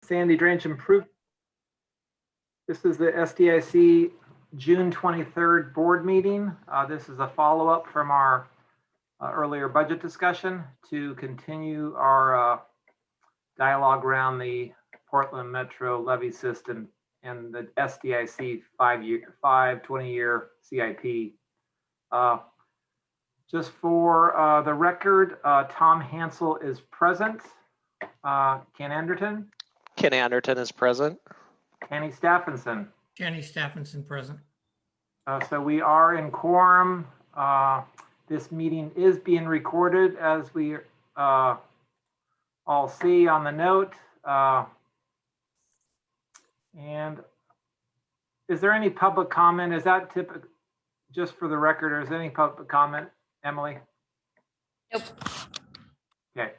Sandy Drainage Improvement. This is the SDIC June 23rd board meeting. This is a follow-up from our earlier budget discussion to continue our dialogue around the Portland Metro levy system and the SDIC 20-year CIP. Just for the record, Tom Hansel is present. Ken Anderton. Ken Anderton is present. Kenny Stephenson. Kenny Stephenson present. So we are in quorum. This meeting is being recorded, as we all see on the note. And is there any public comment? Is that typical, just for the record, or is there any public comment, Emily? Nope. Okay,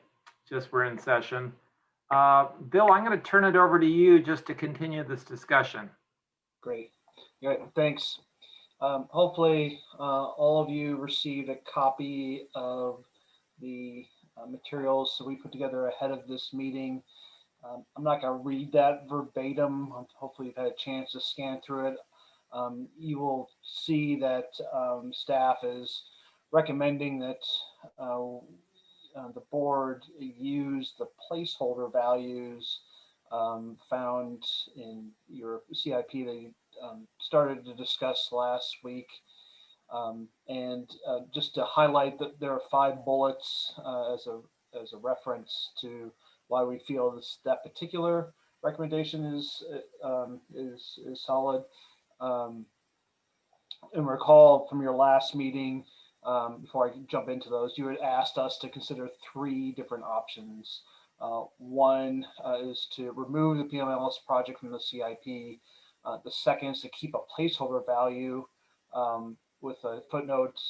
just we're in session. Bill, I'm going to turn it over to you just to continue this discussion. Great. Yeah, thanks. Hopefully all of you received a copy of the materials that we put together ahead of this meeting. I'm not going to read that verbatim. Hopefully you've had a chance to scan through it. You will see that staff is recommending that the board use the placeholder values found in your CIP that you started to discuss last week. And just to highlight that there are 5 bullets as a reference to why we feel that particular recommendation is solid. And recall from your last meeting, before I jump into those, you had asked us to consider 3 different options. One is to remove the PMLS project from the CIP. The second is to keep a placeholder value with a footnote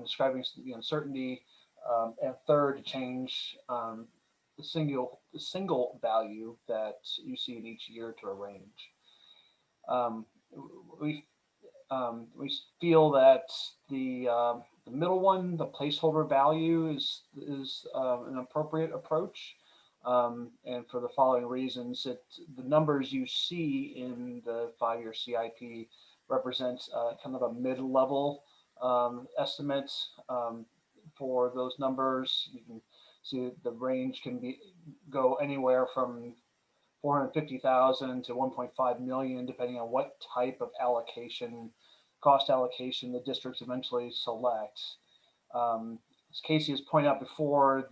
describing the uncertainty, and third, to change the single value that you see in each year to a range. We feel that the middle one, the placeholder value, is an appropriate approach, and for the following reasons: the numbers you see in the 5-year CIP represents kind of a mid-level estimate for those numbers. You can see the range can go anywhere from 450,000 to 1.5 million, depending on what type of cost allocation the districts eventually select. As Casey has pointed out before,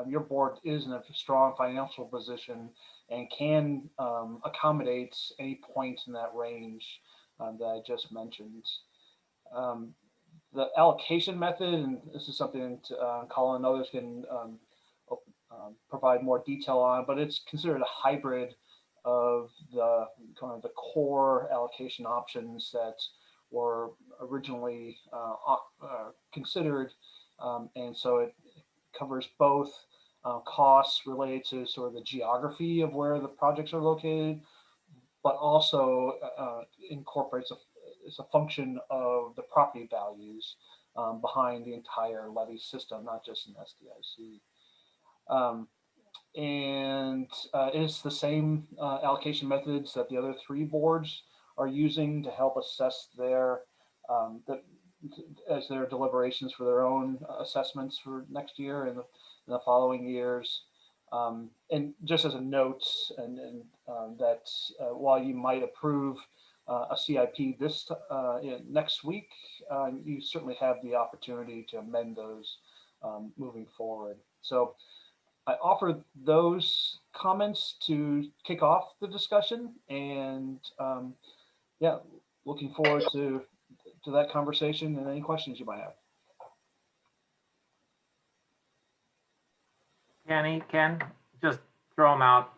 your board is in a strong financial position and can accommodate any point in that range that I just mentioned. The allocation method, and this is something Colin and others can provide more detail on, but it's considered a hybrid of the kind of the core allocation options that were originally considered, and so it covers both costs related to sort of the geography of where the projects are located, but also incorporates it's a function of the property values behind the entire levy system, not just in SDIC. And it's the same allocation methods that the other 3 boards are using to help assess their as their deliberations for their own assessments for next year and the following years. And just as a note, that while you might approve a CIP next week, you certainly have the opportunity to amend those moving forward. So I offer those comments to kick off the discussion, and yeah, looking forward to that conversation and any questions you might have. Ken, just throw them out.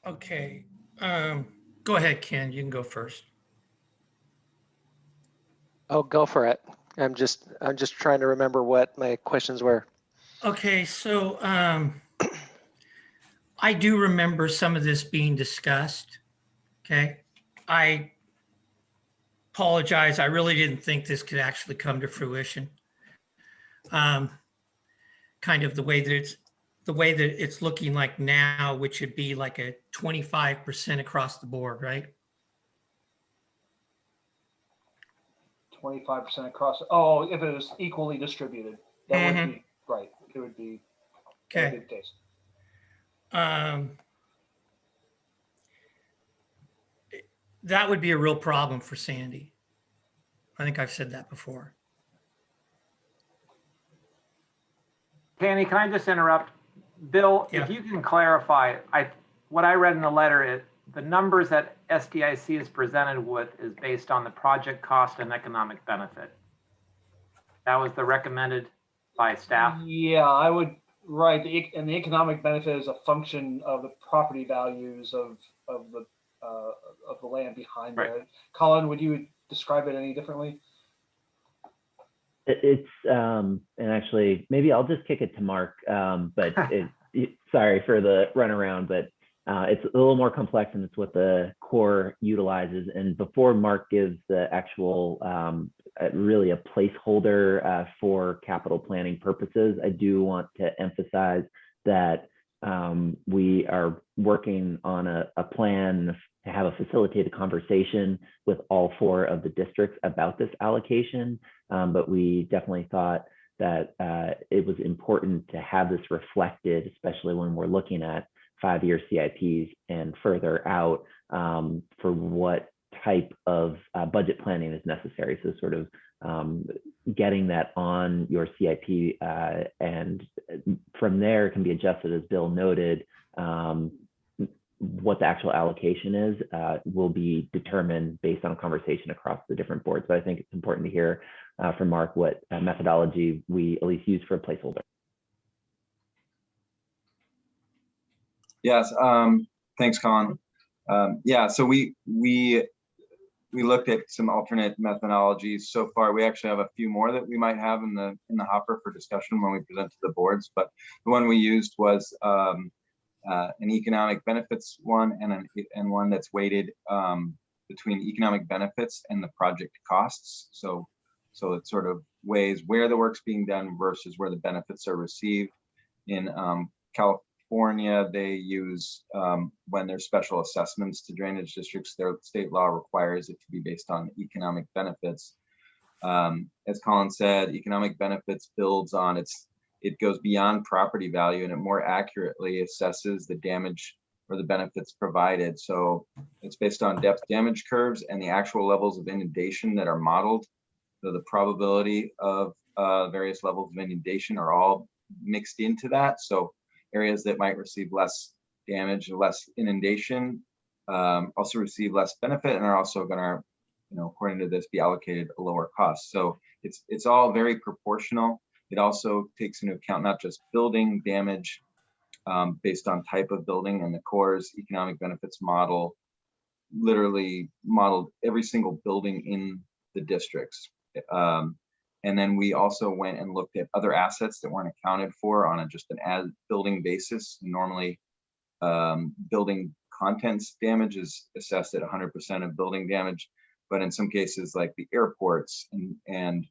Okay. Go ahead, Ken. You can go first. Oh, go for it. I'm just trying to remember what my questions were. Okay, so I do remember some of this being discussed. Okay, I apologize. I really didn't think this could actually come to fruition. Kind of the way that it's the way that it's looking like now, which would be like a 25% across the board, right? 25% across. Oh, if it was equally distributed, that would be right. It would be that would Okay. be the case. That would be a real problem for Sandy. I think I've said that before. Tanny, can I just interrupt? Bill, Yeah. if you can clarify, what I read in the letter, the numbers that SDIC is presented with is based on the project cost and economic benefit. That was the recommended by staff. Yeah, I would. Right, and the economic benefit is a function of the property values of the land behind Right. it. Colin, would you describe it any differently? It's and actually maybe I'll just kick it to Mark, but sorry for the runaround, but it's a little more complex and it's what the core utilizes. And before Mark gives the actual really a placeholder for capital planning purposes, I do want to emphasize that we are working on a plan to have a facilitated conversation with all 4 of the districts about this allocation. But we definitely thought that it was important to have this reflected, especially when we're looking at 5-year CIPs and further out, for what type of budget planning is necessary. So sort of getting that on your CIP, and from there it can be adjusted, as Bill noted. What the actual allocation is will be determined based on a conversation across the different boards. But I think it's important to hear from Mark what methodology we at least use for a placeholder. Yes, thanks, Colin. Yeah, so we looked at some alternate methodologies so far. We actually have a few more that we might have in the hopper for discussion when we present to the boards. But the one we used was an economic benefits one and one that's weighted between economic benefits and the project costs. So it sort of weighs where the work's being done versus where the benefits are received. In California, they use when there's special assessments to drainage districts, their state law requires it to be based on economic benefits. As Colin said, economic benefits builds on it goes beyond property value, and it more accurately assesses the damage or the benefits provided. So it's based on depth damage curves and the actual levels of inundation that are modeled. So the probability of various levels of inundation are all mixed into that. So areas that might receive less damage, less inundation, also receive less benefit, and are also going to, according to this, be allocated a lower cost. So it's all very proportional. It also takes into account not just building damage based on type of building, and the Corps' economic benefits model literally modeled every single building in the districts. And then we also went and looked at other assets that weren't accounted for on just an as building basis. Normally, building contents damage is assessed at 100% of building damage, but in some cases, like the airports and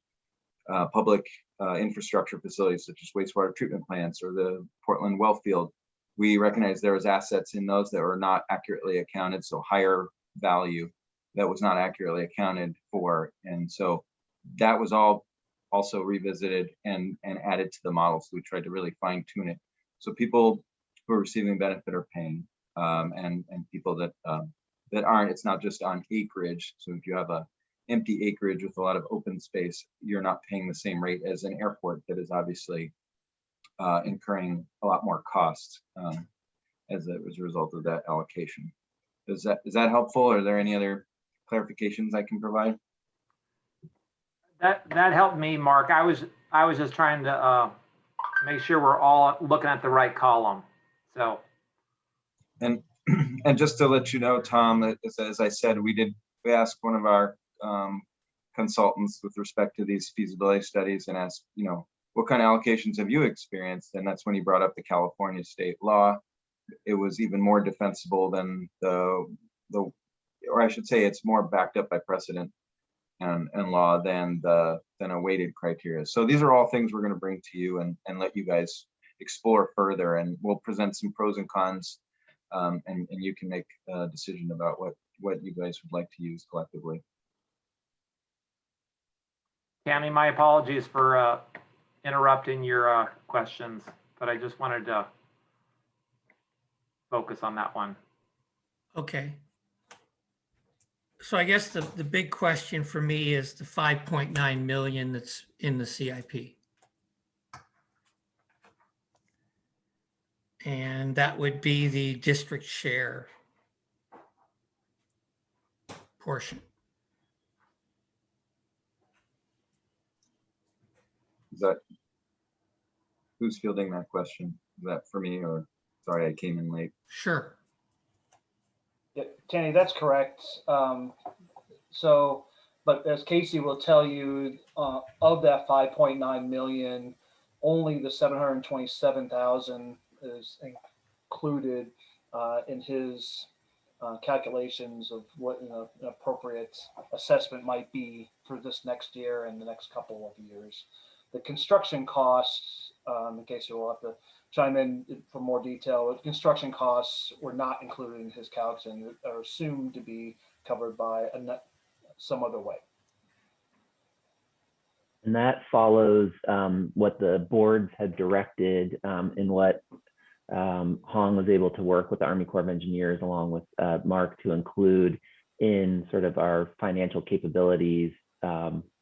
public infrastructure facilities such as wastewater treatment plants or the Portland well field, we recognize there was assets in those that were not accurately accounted, so higher value that was not accurately accounted for. And so that was all also revisited and added to the model. So we tried to really fine tune it. So people who are receiving benefit are paying, and people that aren't, it's not just on acreage. So if you have a empty acreage with a lot of open space, you're not paying the same rate as an airport that is obviously incurring a lot more costs as a result of that allocation. Is that helpful? Or are there any other clarifications I can provide? That helped me, Mark. I was just trying to make sure we're all looking at the right column. So. And just to let you know, Tom, as I said, we asked one of our consultants with respect to these feasibility studies and asked, what kind of allocations have you experienced? And that's when he brought up the California state law. It was even more defensible than or I should say, it's more backed up by precedent and law than a weighted criteria. So these are all things we're going to bring to you and let you guys explore further, and we'll present some pros and cons, and you can make a decision about what you guys would like to use collectively. Tammy, my apologies for interrupting your questions, but I just wanted to focus on that one. Okay. So I guess the big question for me is the 5.9 million that's in the CIP. And that would be the district share portion. Is that, who's fielding that question? Is that for me, or sorry, I came in late? Sure. Yeah, Tanny, that's correct. But as Casey will tell you, of that 5.9 million, only the 727,000 is included in his calculations of what an appropriate assessment might be for this next year and the next couple of years. The construction costs, in case you will have to chime in for more detail, the construction costs were not included in his calcs and are assumed to be covered by some other way. And that follows what the boards had directed and what Hong was able to work with the Army Corps of Engineers along with Mark to include in sort of our financial capabilities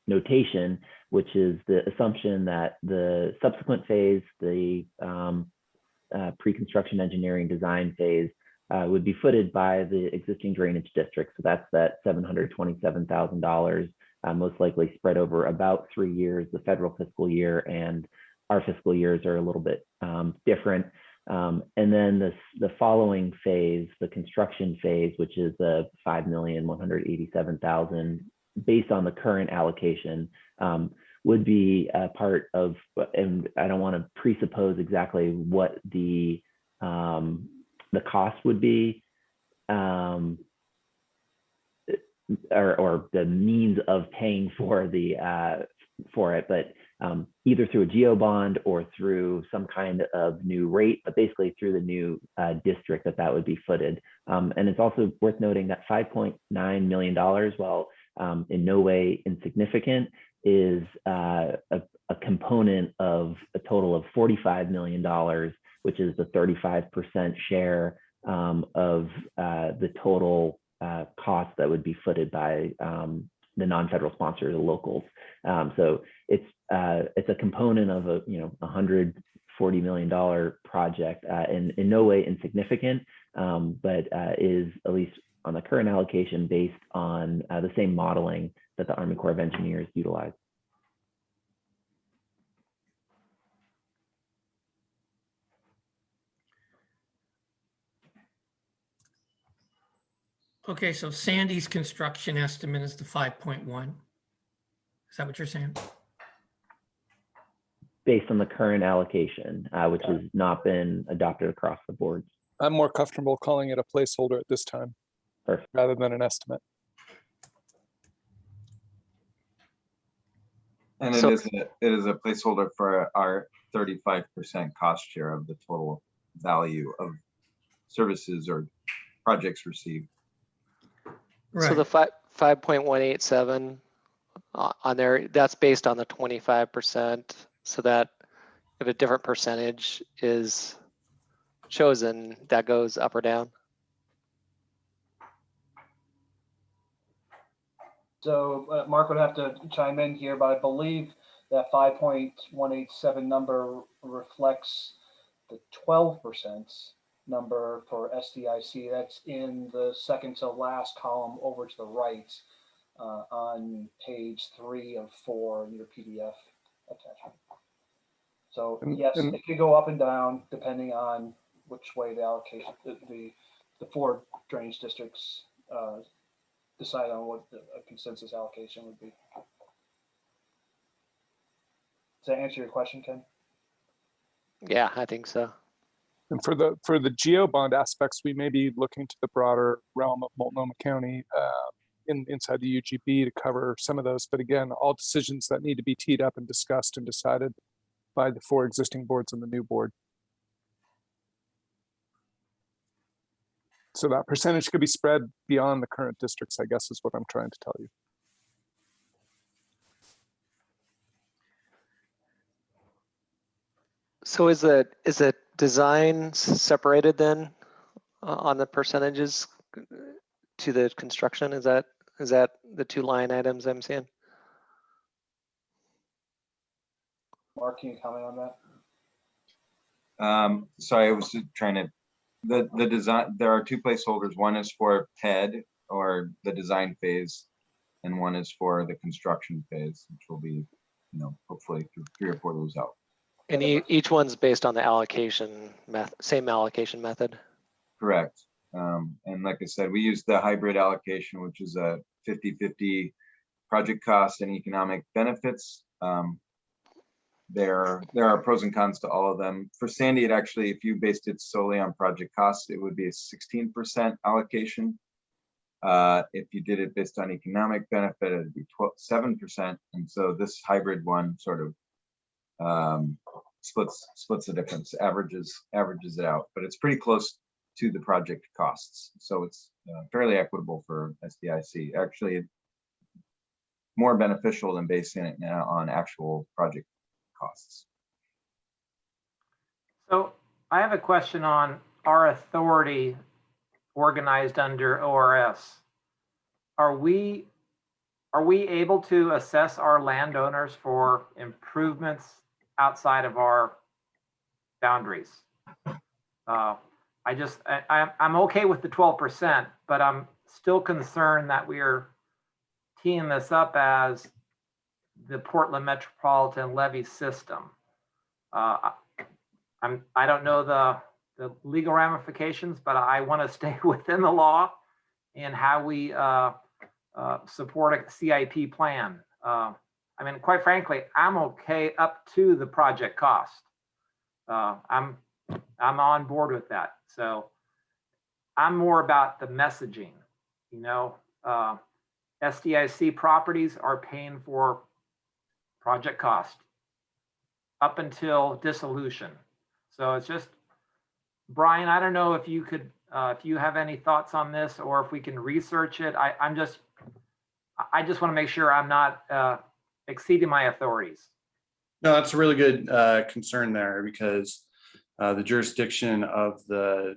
notation, which is the assumption that the subsequent phase, the pre-construction engineering design phase, would be footed by the existing drainage district. So that's that $727,000, most likely spread over about 3 years. The federal fiscal year and our fiscal years are a little bit different. And then the following phase, the construction phase, which is the $5,187,000, based on the current allocation, would be a part of, and I don't want to presuppose exactly what the cost would be, or the means of paying for it, but either through a geo bond or through some kind of new rate, but basically through the new district that would be footed. And it's also worth noting that $5.9 million, while in no way insignificant, is a component of a total of $45 million, which is the 35% share of the total cost that would be footed by the non-federal sponsors, the locals. So it's a component of a $140 million project, in no way insignificant, but is, at least on the current allocation, based on the same modeling that the Army Corps of Engineers utilize. Okay, so Sandy's construction estimate is the 5.1. Is that what you're saying? Based on the current allocation, which has not been adopted across the boards. I'm more comfortable calling it a placeholder at this time. Perfect. Rather than an estimate. And So- it is a placeholder for our 35% cost share of the total value of services or projects received. So the 5.187 on there, that's based on the 25%, so that if a different percentage is chosen, that goes up or down. So Mark would have to chime in here, but I believe that 5.187 number reflects the 12% number for SDIC. That's in the second to last column over to the right on page 3 of 4 in your PDF attachment. So yes, And- it could go up and down depending on which way the allocation, the 4 drainage districts decide on what a consensus allocation would be. Does that answer your question, Ken? Yeah, I think so. And for the geo bond aspects, we may be looking to the broader realm of Multnomah County inside the UGB to cover some of those. But again, all decisions that need to be teed up and discussed and decided by the 4 existing boards and the new board. So that percentage could be spread beyond the current districts, I guess is what I'm trying to tell you. So is the design separated then on the percentages to the construction? Is that the two line items I'm seeing? Mark, can you comment on that? Sorry, I was just trying to, the design, there are two placeholders. One is for TED, or the design phase, and one is for the construction phase, which will be, hopefully 3 or 4 of those out. And each one's based on the allocation method, same allocation method? Correct. And like I said, we use the hybrid allocation, which is a 50-50 project cost and economic benefits. There are pros and cons to all of them. For Sandy, it actually, if you based it solely on project costs, it would be a 16% allocation. If you did it based on economic benefit, it'd be 7%. And so this hybrid one sort of splits the difference, averages it out, but it's pretty close to the project costs. So it's fairly equitable for SDIC. Actually, more beneficial than basing it now on actual project costs. So I have a question on our authority organized under ORS. Are we able to assess our landowners for improvements outside of our boundaries? I'm okay with the 12%, but I'm still concerned that we are teeing this up as the Portland Metropolitan Levy System. I don't know the legal ramifications, but I want to stay within the law and how we support a CIP plan. I mean, quite frankly, I'm okay up to the project cost. I'm on board with that. So I'm more about the messaging. SDIC properties are paying for project cost up until dissolution. So it's just, Brian, I don't know if you could, if you have any thoughts on this, or if we can research it. I just want to make sure I'm not exceeding my authorities. No, that's a really good concern there, because the jurisdiction of the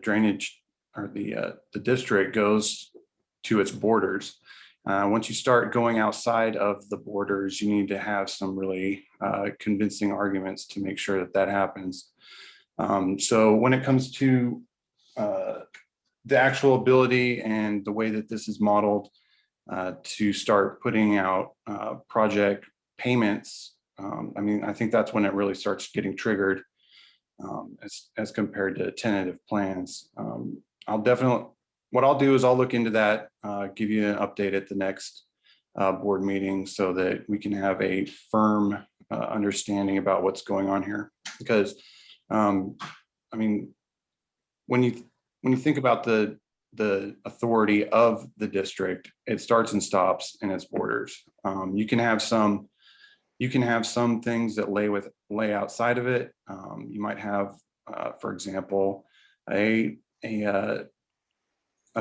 drainage, or the district, goes to its borders. Once you start going outside of the borders, you need to have some really convincing arguments to make sure that happens. So when it comes to the actual ability and the way that this is modeled to start putting out project payments, I mean, I think that's when it really starts getting triggered as compared to tentative plans. What I'll do is I'll look into that, give you an update at the next board meeting, so that we can have a firm understanding about what's going on here. Because I mean, when you think about the authority of the district, it starts and stops in its borders. You can have some things that lay outside of it. You might have, for example, a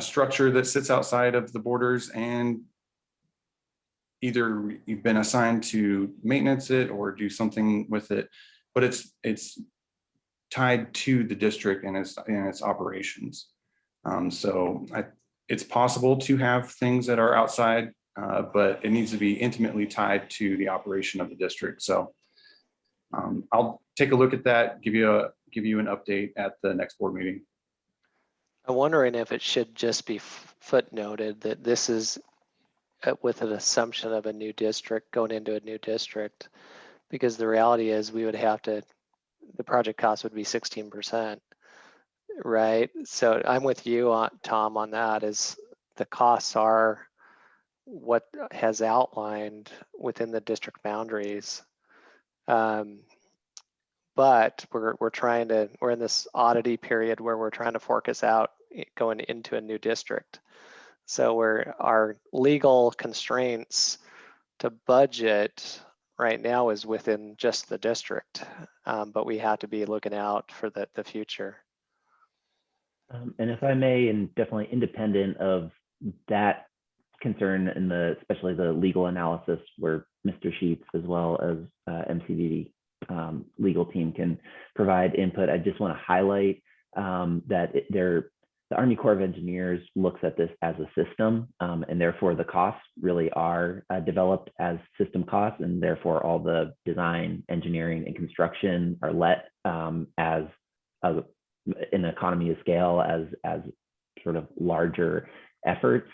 structure that sits outside of the borders, and either you've been assigned to maintenance it or do something with it, but it's tied to the district and its operations. So it's possible to have things that are outside, but it needs to be intimately tied to the operation of the district. So I'll take a look at that, give you an update at the next board meeting. I'm wondering if it should just be footnoted that this is with an assumption of a new district going into a new district, because the reality is we would have to, the project cost would be 16%, right? So I'm with you, Tom, on that. Is the costs are what has outlined within the district boundaries. But we're in this oddity period where we're trying to forecast out going into a new district. So our legal constraints to budget right now is within just the district, but we have to be looking out for the future. And if I may, and definitely independent of that concern and especially the legal analysis where Mr. Sheets as well as MCDD legal team can provide input, I just want to highlight that the Army Corps of Engineers looks at this as a system, and therefore the costs really are developed as system costs, and therefore all the design, engineering, and construction are let as an economy of scale as sort of larger efforts.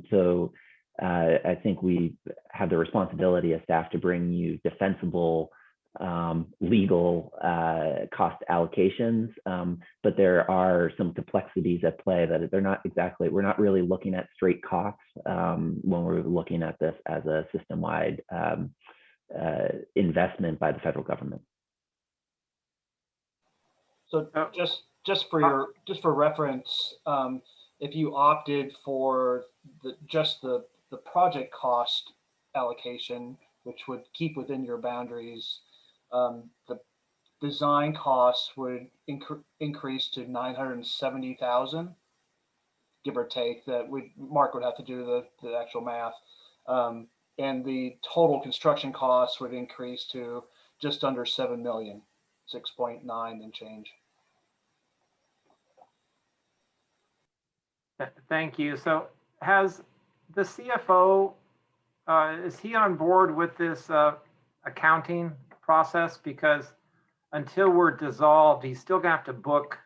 So I think we have the responsibility as staff to bring you defensible legal cost allocations, but there are some complexities at play that we're not really looking at straight costs when we're looking at this as a system-wide investment by the federal government. So just for reference, if you opted for just the project cost allocation, which would keep within your boundaries, the design costs would increase to 970,000, give or take. That Mark would have to do the actual math, and the total construction costs would increase to just under 7 million, 6.9 and change. Thank you. So has the CFO, is he on board with this accounting process? Because until we're dissolved, he's still gonna have to book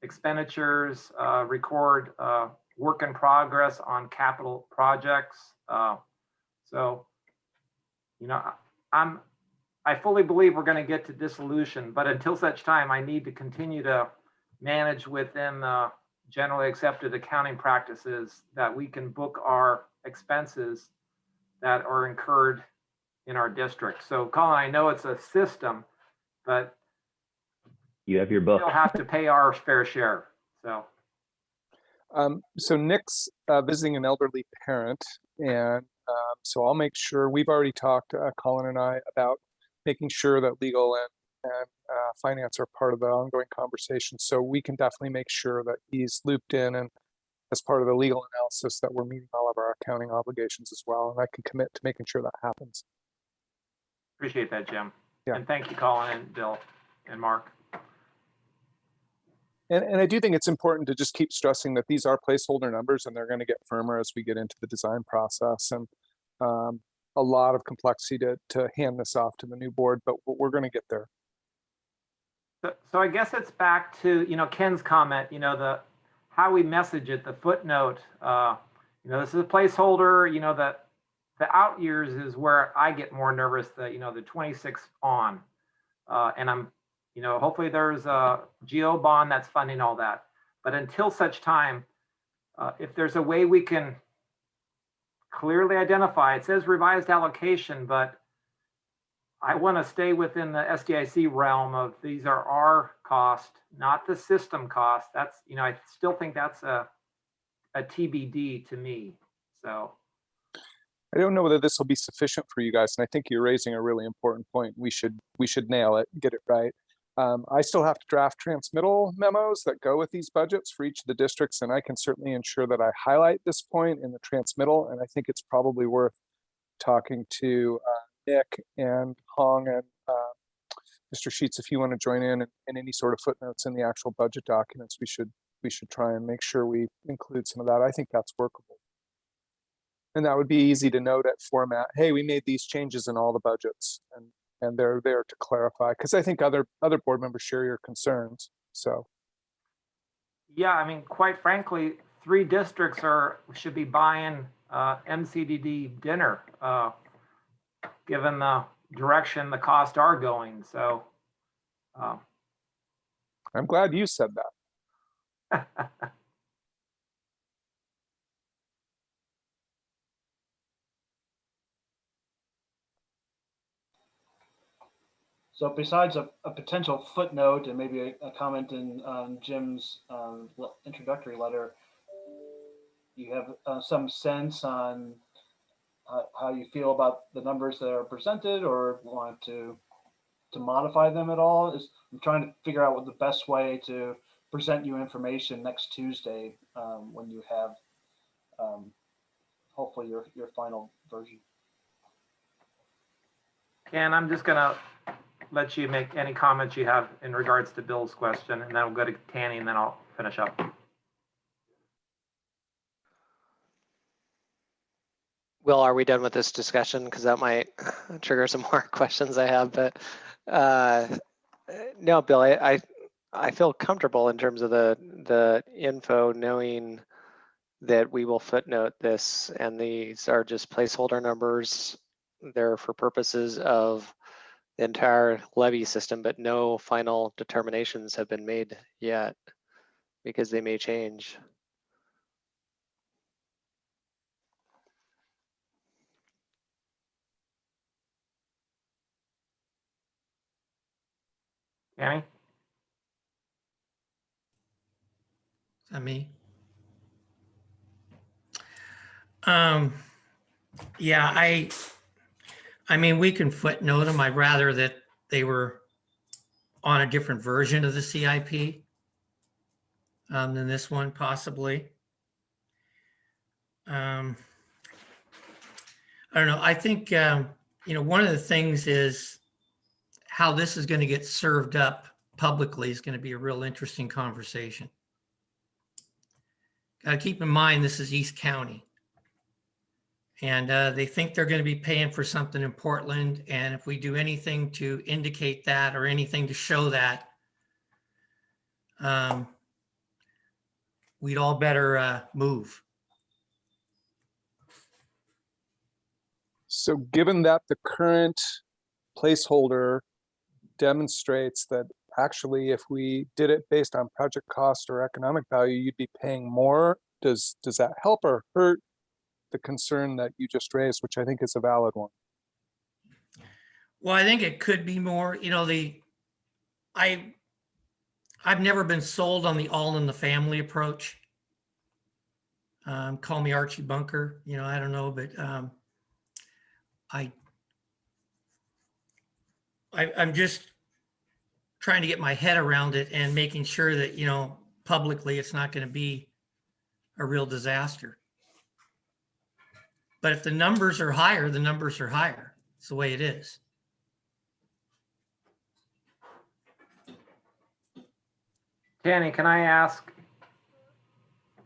expenditures, record work in progress on capital projects. So, you know, I fully believe we're gonna get to dissolution, but until such time, I need to continue to manage within generally accepted accounting practices that we can book our expenses that are incurred in our district. So Colin, I know it's a system, but you have your book. We'll have to pay our fair share. So Nick's visiting an elderly parent, and so I'll make sure, we've already talked, Colin and I, about making sure that legal and finance are part of the ongoing conversation. So we can definitely make sure that he's looped in, and as part of the legal analysis that we're meeting all of our accounting obligations as well. And I can commit to making sure that happens. Appreciate that, Jim. Yeah. And thank you, Colin and Bill and Mark. And I do think it's important to just keep stressing that these are placeholder numbers, and they're going to get firmer as we get into the design process. And a lot of complexity to hand this off to the new board, but we're going to get there. So I guess it's back to, you know, Ken's comment, you know, how we message it, the footnote, you know, this is a placeholder, you know, that the out years is where I get more nervous, that, you know, the 26 on, and I'm, you know, hopefully there's a GO bond that's funding all that. But until such time, if there's a way we can clearly identify, it says revised allocation, but I want to stay within the SDIC realm of these are our cost, not the system cost. That's, you know, I still think that's a TBD to me. So I don't know whether this will be sufficient for you guys, and I think you're raising a really important point. We should nail it, get it right. I still have to draft transmittal memos that go with these budgets for each of the districts, and I can certainly ensure that I highlight this point in the transmittal. And I think it's probably worth talking to Nick and Hong and Mr. Sheets, if you want to join in any sort of footnotes in the actual budget documents. We should try and make sure we include some of that. I think that's workable. And that would be easy to note at format. Hey, we made these changes in all the budgets, and they're there to clarify, because I think other board members share your concerns. So yeah, I mean, quite frankly, 3 districts should be buying MCDD dinner, given the direction the costs are going. So I'm glad you said that. So besides a potential footnote and maybe a comment in Jim's introductory letter, you have some sense on how you feel about the numbers that are presented, or want to modify them at all? I'm trying to figure out what the best way to present you information next Tuesday when you have hopefully your final version. Ken, I'm just gonna let you make any comments you have in regards to Bill's question, and then we'll go to Tanny, and then I'll finish up. Will, are we done with this discussion? Because that might trigger some more questions I have. But no, Bill, I feel comfortable in terms of the info, knowing that we will footnote this, and these are just placeholder numbers. They're for purposes of the entire levy system, but no final determinations have been made yet because they may change. Tanny? Is that me? Yeah, I mean, we can footnote them. I'd rather that they were on a different version of the CIP than this one, possibly. I don't know. I think, one of the things is how this is going to get served up publicly is going to be a real interesting conversation. Got to keep in mind, this is East County. And they think they're going to be paying for something in Portland. And if we do anything to indicate that or anything to show that, we'd all better move. So given that the current placeholder demonstrates that actually if we did it based on project cost or economic value, you'd be paying more, does that help or hurt the concern that you just raised, which I think is a valid one? Well, I think it could be more, I've never been sold on the all in the family approach. Call me Archie Bunker, I don't know, but I'm just trying to get my head around it and making sure that, publicly it's not going to be a real disaster. But if the numbers are higher, the numbers are higher. It's the way it is. Tanny, can I ask,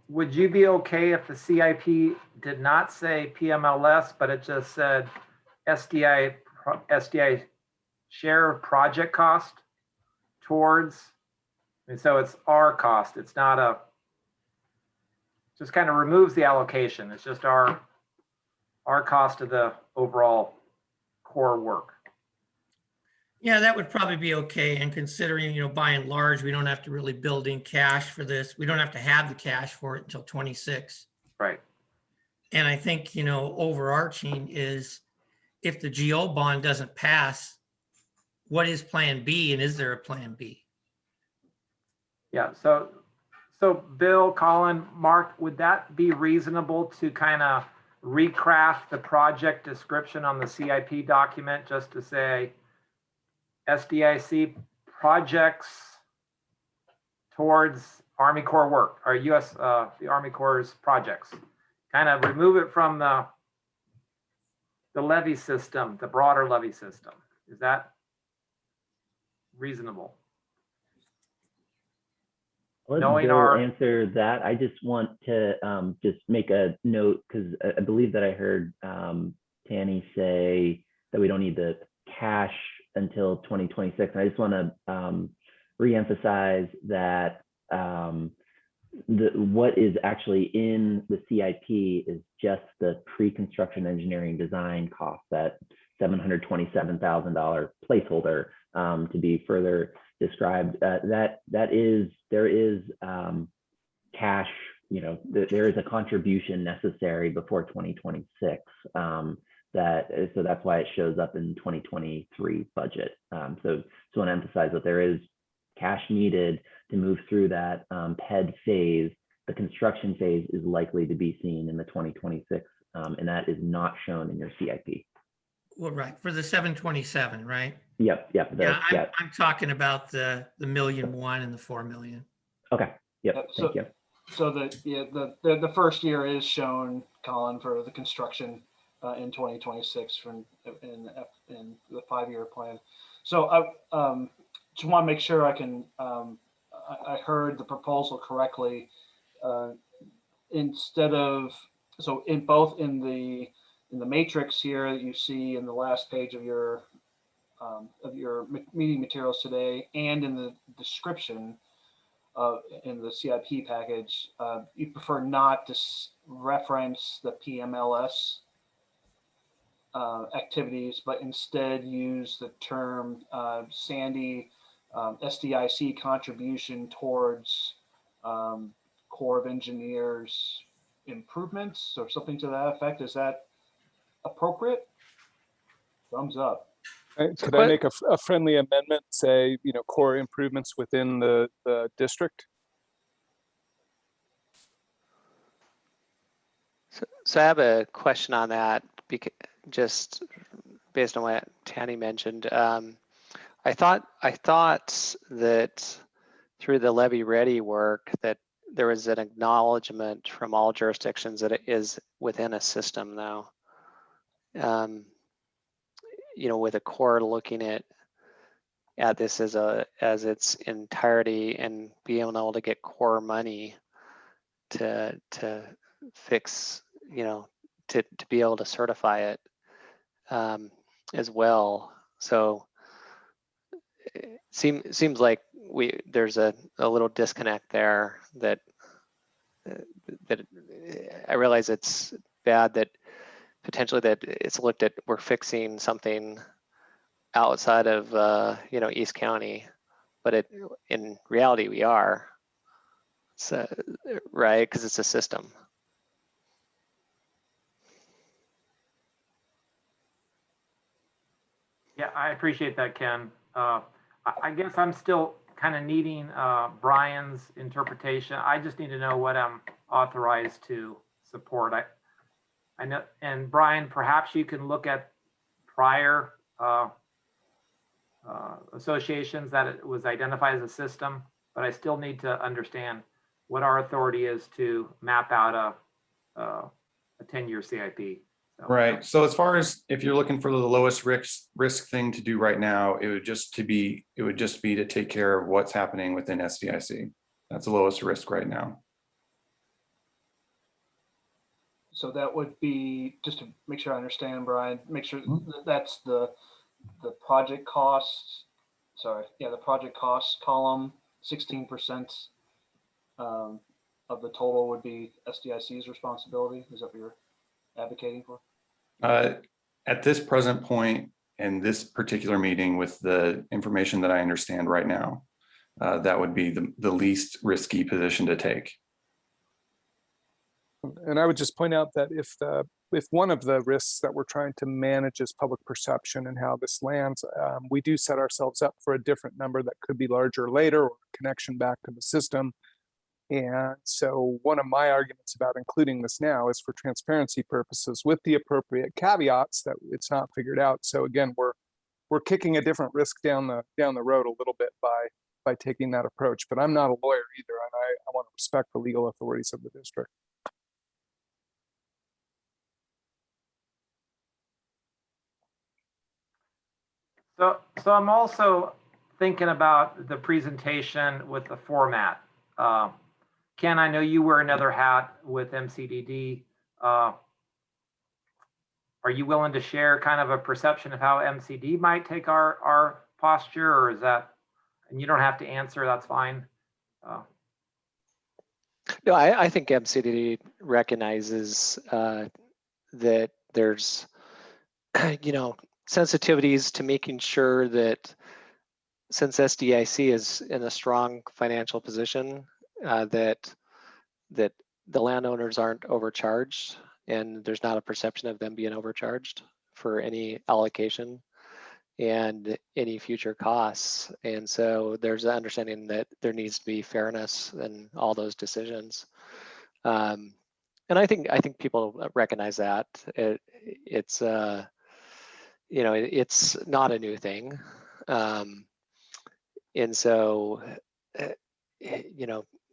would you be okay if the CIP did not say PMLS, but it just said SDI share of project cost towards, and so it's our cost, it's not just kind of removes the allocation. It's just our cost of the overall core work. Yeah, that would probably be okay. And considering, by and large, we don't have to really build in cash for this. We don't have to have the cash for it until 26. Right. And I think, overarching is if the GO bond doesn't pass, what is plan B and is there a plan B? Yeah, so Bill, Colin, Mark, would that be reasonable to kind of recraft the project description on the CIP document just to say SDIC projects towards Army Corps work or the Army Corps' projects? Kind of remove it from the levy system, the broader levy system. Is that reasonable? Let Knowing Bill our answer that. I just want to just make a note because I believe that I heard Tanny say that we don't need the cash until 2026. And I just want to reemphasize that what is actually in the CIP is just the pre-construction engineering design cost, that $727,000 placeholder to be further described. There is cash, there is a contribution necessary before 2026. So that's why it shows up in 2023 budget. So just want to emphasize that there is cash needed to move through that PED phase. The construction phase is likely to be seen in the 2026, and that is not shown in your CIP. Well, right, for the 727, right? Yep. I'm talking about the $1,000,001 and the $4 million. Okay. Yep. Yep, Thank you. So the first year is shown, Colin, for the construction in 2026 in the 5-year plan. So I just want to make sure I can I heard the proposal correctly. Instead of in the matrix here that you see in the last page of your meeting materials today, and in the description in the CIP package, you prefer not to reference the PMLS activities, but instead use the term Sandy SDIC contribution towards Corps of Engineers improvements or something to that effect. Is that appropriate? Thumbs up. Could I make a friendly amendment, say, core improvements within the district? So I have a question on that, because just based on what Tanny mentioned. I thought that through the levy ready work that there was an acknowledgement from all jurisdictions that it is within a system now. With a core looking at this as its entirety and being able to get core money to fix, to be able to certify it as well. So it seems like there's a little disconnect there that I realize it's bad that potentially that it's looked at, we're fixing something outside of East County, but in reality we are. So, right, because it's a system. Yeah, I appreciate that, Ken. I guess I'm still kind of needing Brian's interpretation. I just need to know what I'm authorized to support. I know, and Brian, perhaps you can look at prior associations that it was identified as a system, but I still need to understand what our authority is to map out a 10-year CIP. So, Right. So as far as if you're looking for the lowest risk thing to do right now, it would just be to take care of what's happening within SDIC. That's the lowest risk right now. So that would be, just to make sure I understand, Brian, make sure that's the project costs. Sorry, yeah, the project costs column, 16% of the total would be SDIC's responsibility. Is that what you're advocating for? At this present point in this particular meeting, with the information that I understand right now, that would be the least risky position to take. And I would just point out that if one of the risks that we're trying to manage is public perception and how this lands, we do set ourselves up for a different number that could be larger later, or connection back to the system. And so one of my arguments about including this now is for transparency purposes, with the appropriate caveats that it's not figured out. So again, we're kicking a different risk down the road a little bit by taking that approach. But I'm not a lawyer either, and I want to respect the legal authorities of the district. So I'm also thinking about the presentation with the format. Ken, I know you wear another hat with MCDD. Are you willing to share kind of a perception of how MCD might take our posture, or is that, and you don't have to answer, that's fine. No, I think MCDD recognizes that there's, sensitivities to making sure that, since SDIC is in a strong financial position, that the landowners aren't overcharged, and there's not a perception of them being overcharged for any allocation and any future costs. And so there's an understanding that there needs to be fairness in all those decisions. And I think people recognize that. It's it's not a new thing. And so,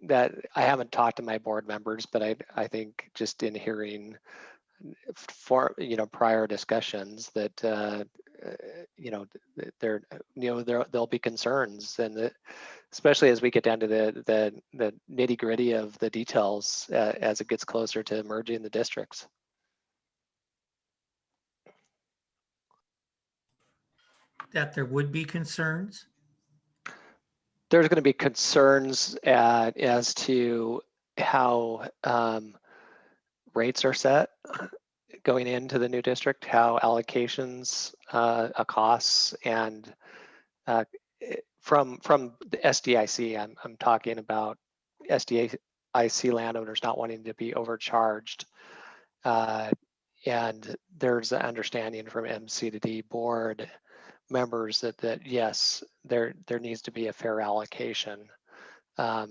that I haven't talked to my board members, but I think just in hearing for, prior discussions that, there'll be concerns, and especially as we get down to the nitty gritty of the details as it gets closer to merging the districts. That there would be concerns? There's going to be concerns as to how rates are set going into the new district, how allocations, costs, and from the SDIC, I'm talking about SDIC landowners not wanting to be overcharged. And there's an understanding from MC2D board members that yes, there needs to be a fair allocation. And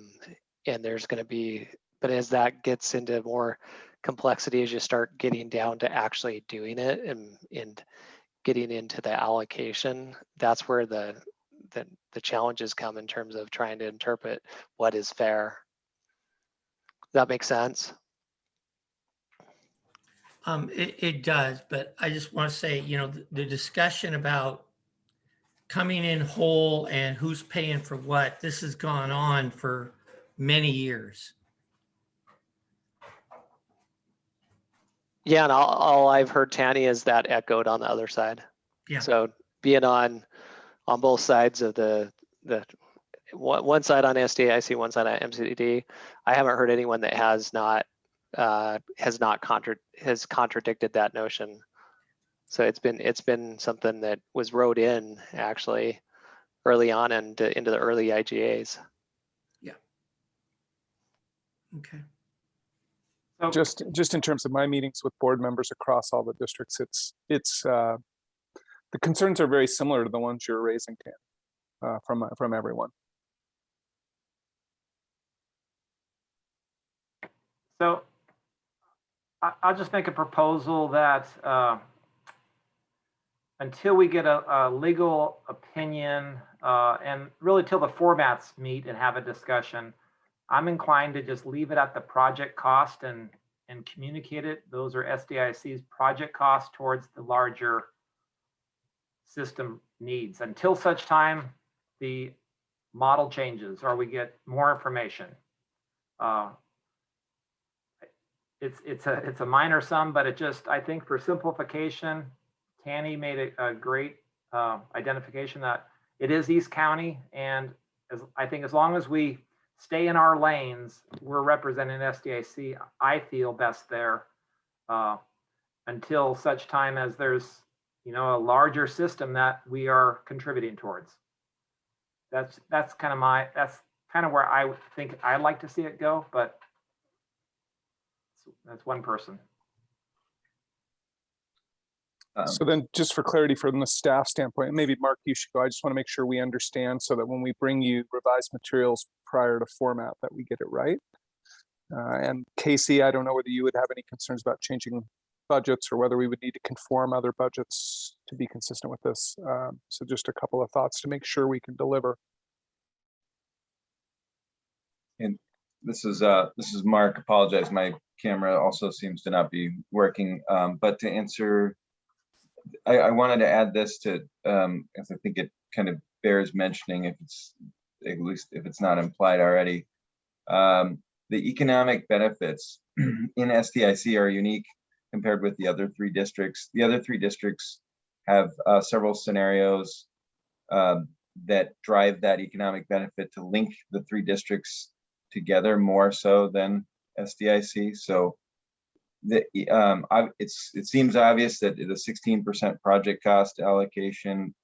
there's going to be, but as that gets into more complexity, as you start getting down to actually doing it and getting into the allocation, that's where the challenges come in terms of trying to interpret what is fair. Does that make sense? It does, but I just want to say, the discussion about coming in whole and who's paying for what, this has gone on for many years. Yeah, and all I've heard, Tanny, is that echoed on the other side. Yeah. So being on both sides of the one side on SDIC, one side on MCD, I haven't heard anyone that has contradicted that notion. So it's been something that was wrote in actually early on and into the early IGAs. Yeah. Okay. So Just in terms of my meetings with board members across all the districts, it's the concerns are very similar to the ones you're raising, Dan, from everyone. So I'll just make a proposal that until we get a legal opinion and really till the formats meet and have a discussion, I'm inclined to just leave it at the project cost and communicate it. Those are SDIC's project costs towards the larger system needs until such time the model changes or we get more information. It's a minor sum, but I think for simplification, Tanny made a great identification that it is East County, and I think as long as we stay in our lanes, we're representing SDIC. I feel best there until such time as there's a larger system that we are contributing towards. That's kind of where I think I'd like to see it go, but that's one person. So then just for clarity from the staff standpoint, maybe Mark, you should go. I just want to make sure we understand so that when we bring you revised materials prior to format that we get it right. And Casey, I don't know whether you would have any concerns about changing budgets or whether we would need to conform other budgets to be consistent with this. So just a couple of thoughts to make sure we can deliver. And this is Mark. Apologize, my camera also seems to not be working. But to answer, I wanted to add this to, because I think it kind of bears mentioning if it's, at least if it's not implied already. The economic benefits in SDIC are unique compared with the other three districts. The other three districts have several scenarios that drive that economic benefit to link the three districts together more so than SDIC. So it seems obvious that the 16% project cost allocation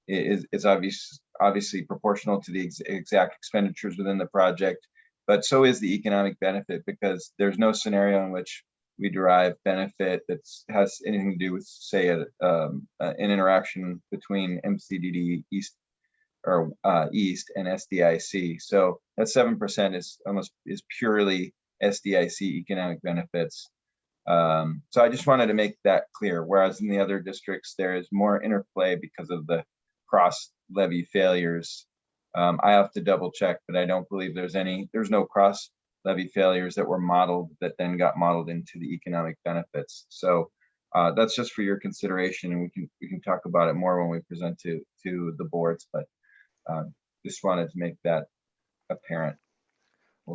is obviously proportional to the exact expenditures within the project, but so is the economic benefit, because there's no scenario in which we derive benefit that has anything to do with, say, an interaction between MCDD East or East and SDIC. So that 7% is purely SDIC economic benefits. So I just wanted to make that clear. Whereas in the other districts, there is more interplay because of the cross levy failures I have to double check, but I don't believe there's no cross levy failures that were modeled that then got modeled into the economic benefits. So that's just for your consideration, and we can talk about it more when we present to the boards, but just wanted to make that apparent.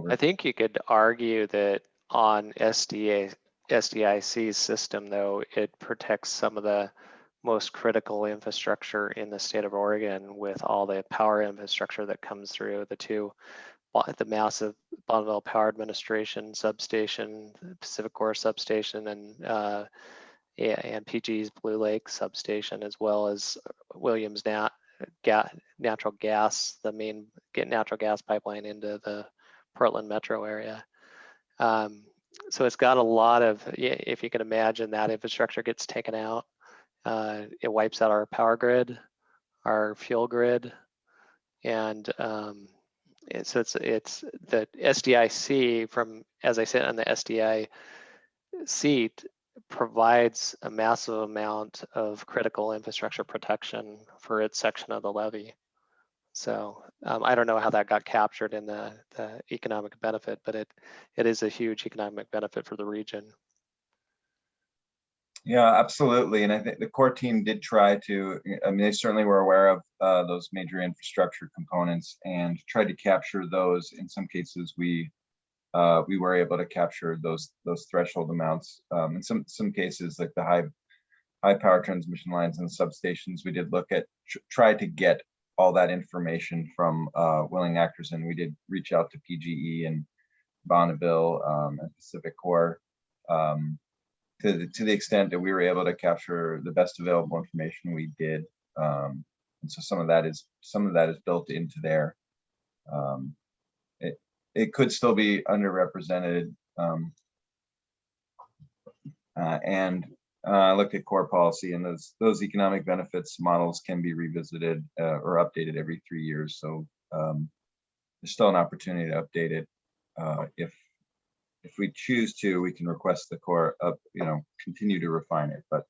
I think you could argue that on SDIC's system, though, it protects some of the most critical infrastructure in the state of Oregon with all the power infrastructure that comes through the massive Bonneville Power Administration substation, Pacific Core substation, and PG's Blue Lake substation, as well as Williams natural gas, the main natural gas pipeline into the Portland metro area. So it's got a lot of, if you can imagine that infrastructure gets taken out, it wipes out our power grid, our fuel grid, and so it's the SDIC from, as I said, on the SDI seat, provides a massive amount of critical infrastructure protection for its section of the levy. So I don't know how that got captured in the economic benefit, but it is a huge economic benefit for the region. Yeah, absolutely. And I think the core team did try to, I mean, they certainly were aware of those major infrastructure components and tried to capture those. In some cases, we were able to capture those threshold amounts. In some cases, like the high power transmission lines and substations, we did look at, try to get all that information from willing actors, and we did reach out to PGE and Bonneville and Pacific Core to the extent that we were able to capture the best available information. We did, and so some of that is built into there. It could still be underrepresented, and I looked at core policy, and those economic benefits models can be revisited or updated every 3 years. So there's still an opportunity to update it. If we choose to, we can request the core up, continue to refine it. But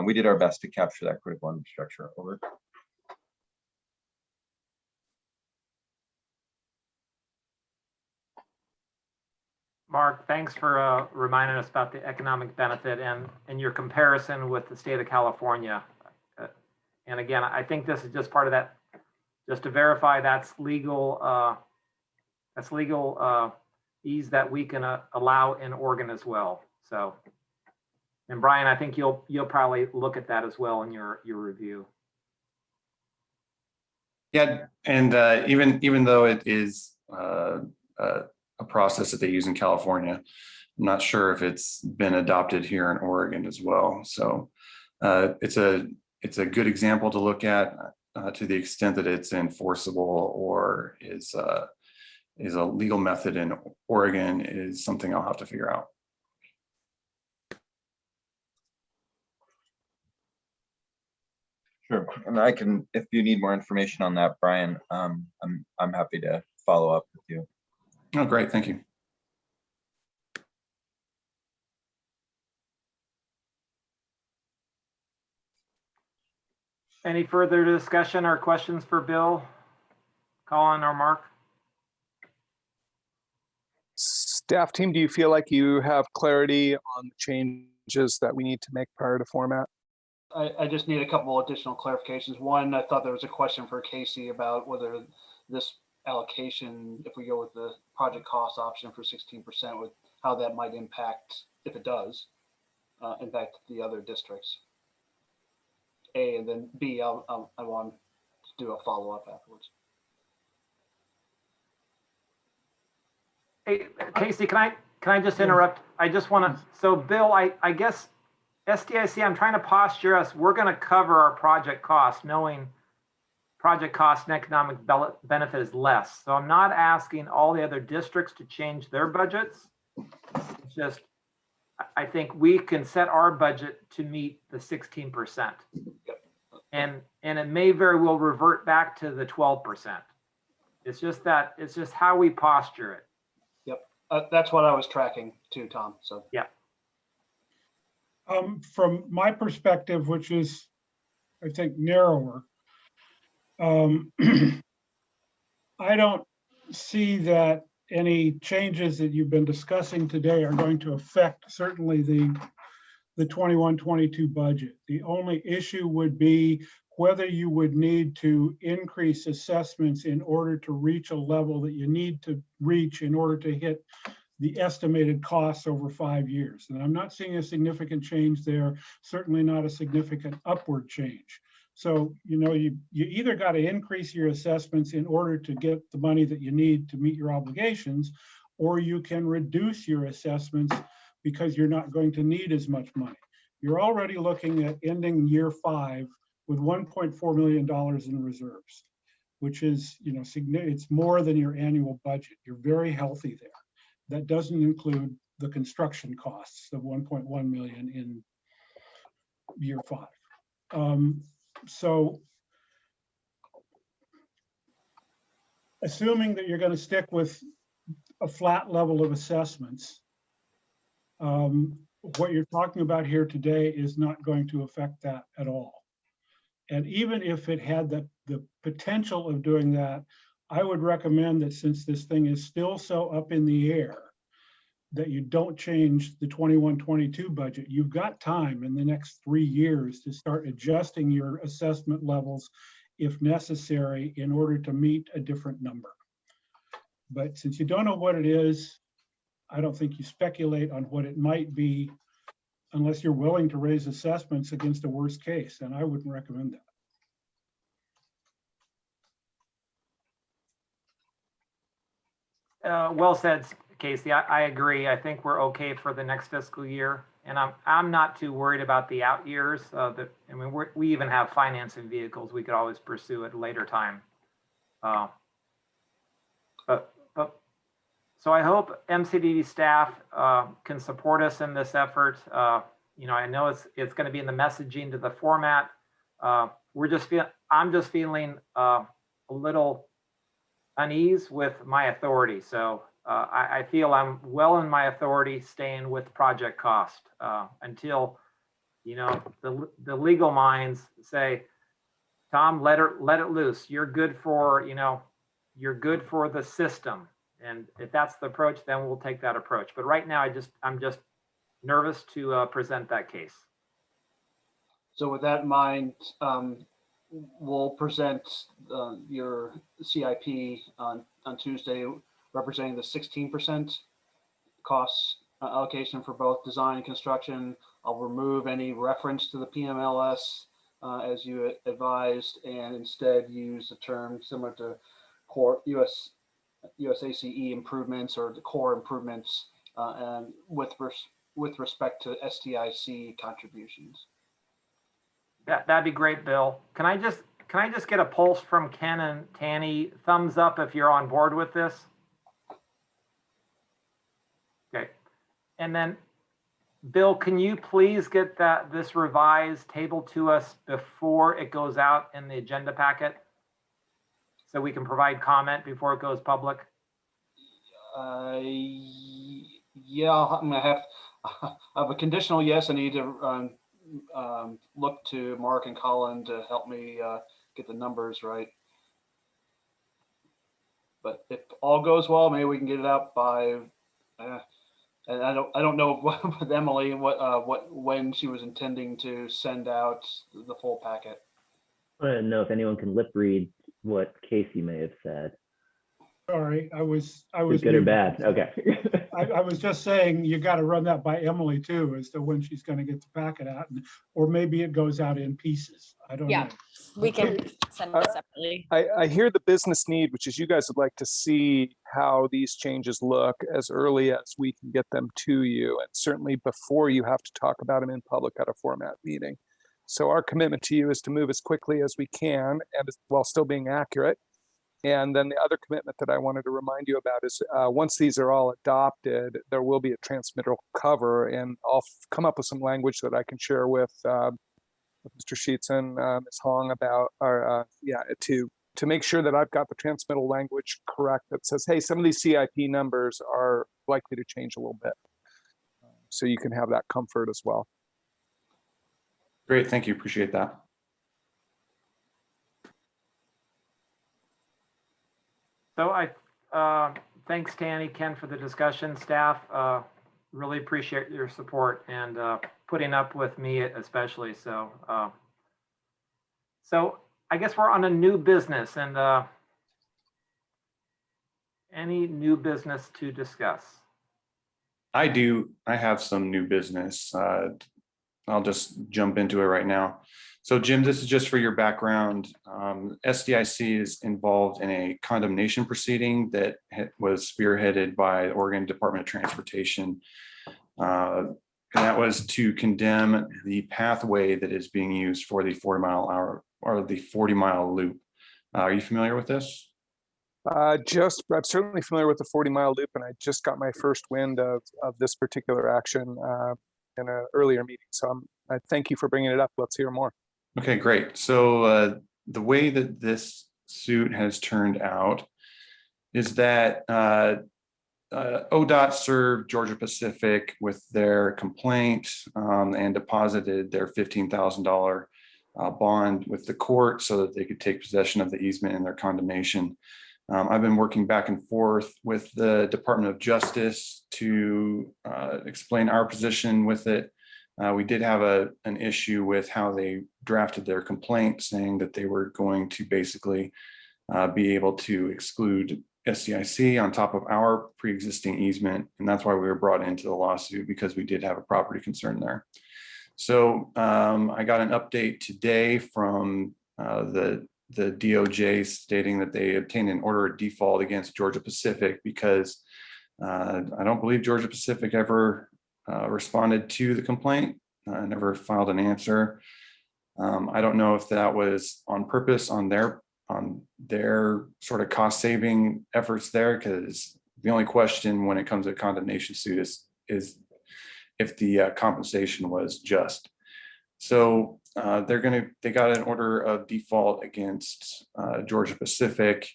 we did our best to capture that critical infrastructure. Over. Mark, thanks for reminding us about the economic benefit and your comparison with the state of California. And again, I think this is just part of that, just to verify that's legal ease that we can allow in Oregon as well. So, and Brian, I think you'll probably look at that as well in your review. Yeah, and even though it is a process that they use in California, I'm not sure if it's been adopted here in Oregon as well. So it's a good example to look at to the extent that it's enforceable or is a legal method in Oregon is something I'll have to figure out. Sure, and I can, if you need more information on that, Brian, I'm happy to follow up with you. Oh, great, thank you. Any further discussion or questions for Bill, Colin, or Mark? Staff team, do you feel like you have clarity on the changes that we need to make prior to format? I just need a couple additional clarifications. One, I thought there was a question for Casey about whether this allocation, if we go with the project cost option for 16%, with how that might impact, if it does, impact the other districts. A, and then B, I want to do a follow-up afterwards. Hey, Casey, can I just interrupt? I just want to, so Bill, I guess SDIC, I'm trying to posture us, we're going to cover our project costs, knowing project cost and economic benefit is less. So I'm not asking all the other districts to change their budgets. It's just, I think we can set our budget to meet the 16%. And it may very well revert back to the 12%. It's just how we posture it. Yep, that's what I was tracking too, Tom. So yeah. From my perspective, which is, I think, narrower, I don't see that any changes that you've been discussing today are going to affect certainly the 21-22 budget. The only issue would be whether you would need to increase assessments in order to reach a level that you need to reach in order to hit the estimated costs over 5 years. And I'm not seeing a significant change there, certainly not a significant upward change. So, you either got to increase your assessments in order to get the money that you need to meet your obligations, or you can reduce your assessments because you're not going to need as much money. You're already looking at ending year 5 with $1.4 million in reserves, which is, it's more than your annual budget. You're very healthy there. That doesn't include the construction costs of 1.1 million in year 5. So assuming that you're going to stick with a flat level of assessments, what you're talking about here today is not going to affect that at all. And even if it had the potential of doing that, I would recommend that since this thing is still so up in the air, that you don't change the 21-22 budget. You've got time in the next 3 years to start adjusting your assessment levels if necessary in order to meet a different number. But since you don't know what it is, I don't think you speculate on what it might be unless you're willing to raise assessments against a worst case, and I wouldn't recommend that. Well said, Casey. I agree. I think we're okay for the next fiscal year, and I'm not too worried about the out years. We even have financing vehicles we could always pursue at a later time. So I hope MCDD staff can support us in this effort. I know it's going to be in the messaging to the format. I'm just feeling a little unease with my authority. So I feel I'm well in my authority staying with project cost until, the legal minds say, Tom, let it loose. You're good for, you're good for the system. And if that's the approach, then we'll take that approach. But right now, I'm just nervous to present that case. So with that in mind, we'll present your CIP on Tuesday, representing the 16% cost allocation for both design and construction. I'll remove any reference to the PMLS as you advised, and instead use the term similar to core USACE improvements or the core improvements, and with respect to SDIC contributions. That'd be great, Bill. Can I just get a pulse from Ken and Tanny? Thumbs up if you're on board with this. Okay. And then, Bill, can you please get this revised table to us before it goes out in the agenda packet, so we can provide comment before it goes public? Yeah, I'm gonna have a conditional yes. I need to look to Mark and Colin to help me get the numbers right. But if all goes well, maybe we can get it out by. And I don't know with Emily when she was intending to send out the full packet. I don't know if anyone can lip read what Casey may have said. Sorry, I was Good or bad? Okay. I was just saying you got to run that by Emily too, as to when she's going to get the packet out, or maybe it goes out in pieces. I don't know. We can send it separately. I hear the business need, which is you guys would like to see how these changes look as early as we can get them to you, and certainly before you have to talk about them in public at a format meeting. So our commitment to you is to move as quickly as we can, and while still being accurate. And then the other commitment that I wanted to remind you about is once these are all adopted, there will be a transmittal cover, and I'll come up with some language that I can share with Mr. Sheets and Ms. Hong about, to make sure that I've got the transmittal language correct that says, hey, some of these CIP numbers are likely to change a little bit. So you can have that comfort as well. Great, thank you, appreciate that. So thanks Tanny, Ken, for the discussion. Staff, really appreciate your support and putting up with me especially. So, so I guess we're on a new business, and any new business to discuss? I do. I have some new business. I'll just jump into it right now. So Jim, this is just for your background. SDIC is involved in a condemnation proceeding that was spearheaded by the Oregon Department of Transportation. And that was to condemn the pathway that is being used for the 40-mile-hour or the 40-mile loop. Are you familiar with this? I'm certainly familiar with the 40-mile loop, and I just got my first wind of this particular action in an earlier meeting. So I thank you for bringing it up. Let's hear more. Okay, great. So the way that this suit has turned out is that ODOT served Georgia Pacific with their complaint and deposited their $15,000 bond with the court so that they could take possession of the easement in their condemnation. I've been working back and forth with the Department of Justice to explain our position with it. We did have an issue with how they drafted their complaint, saying that they were going to basically be able to exclude SDIC on top of our pre-existing easement. And that's why we were brought into the lawsuit, because we did have a property concern there. So I got an update today from the DOJ stating that they obtained an order of default against Georgia Pacific because I don't believe Georgia Pacific ever responded to the complaint, never filed an answer. I don't know if that was on purpose on their sort of cost saving efforts there, because the only question when it comes to a condemnation suit is if the compensation was just. So they got an order of default against Georgia Pacific.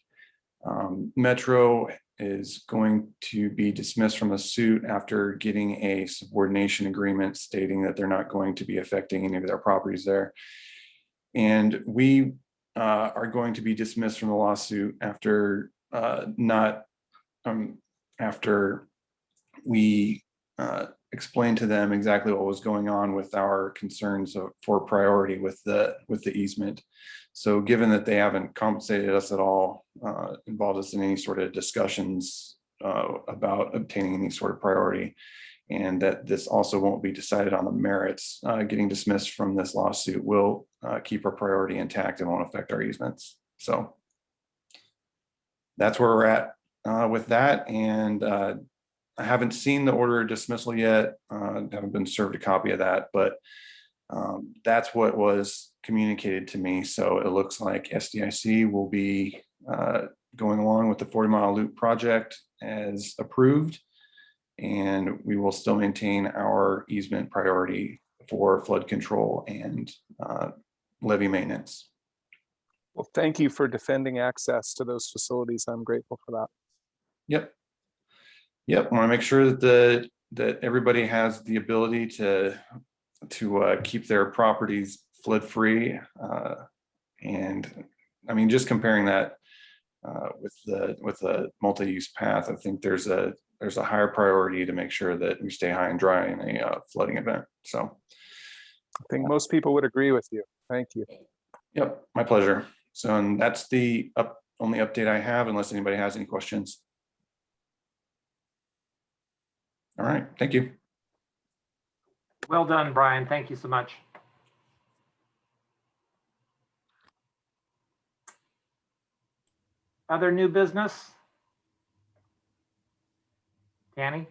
Metro is going to be dismissed from the suit after getting a subordination agreement stating that they're not going to be affecting any of their properties there. And we are going to be dismissed from the lawsuit after after we explained to them exactly what was going on with our concerns for priority with the easement. So given that they haven't compensated us at all, involved us in any sort of discussions about obtaining any sort of priority, and that this also won't be decided on the merits, getting dismissed from this lawsuit will keep our priority intact and won't affect our easements. So that's where we're at with that. And I haven't seen the order of dismissal yet. Haven't been served a copy of that, but that's what was communicated to me. So it looks like SDIC will be going along with the 40-mile loop project as approved, and we will still maintain our easement priority for flood control and levee maintenance. Well, thank you for defending access to those facilities. I'm grateful for that. Yep. I want to make sure that that everybody has the ability to keep their properties flood free. And I mean, just comparing that with the multi-use path, I think there's a higher priority to make sure that we stay high and dry in a flooding event. So I think most people would agree with you. Thank you. Yep, my pleasure. So, and that's the only update I have, unless anybody has any questions. All right, thank you. Well done, Brian. Thank you so much. Other new business? Danny?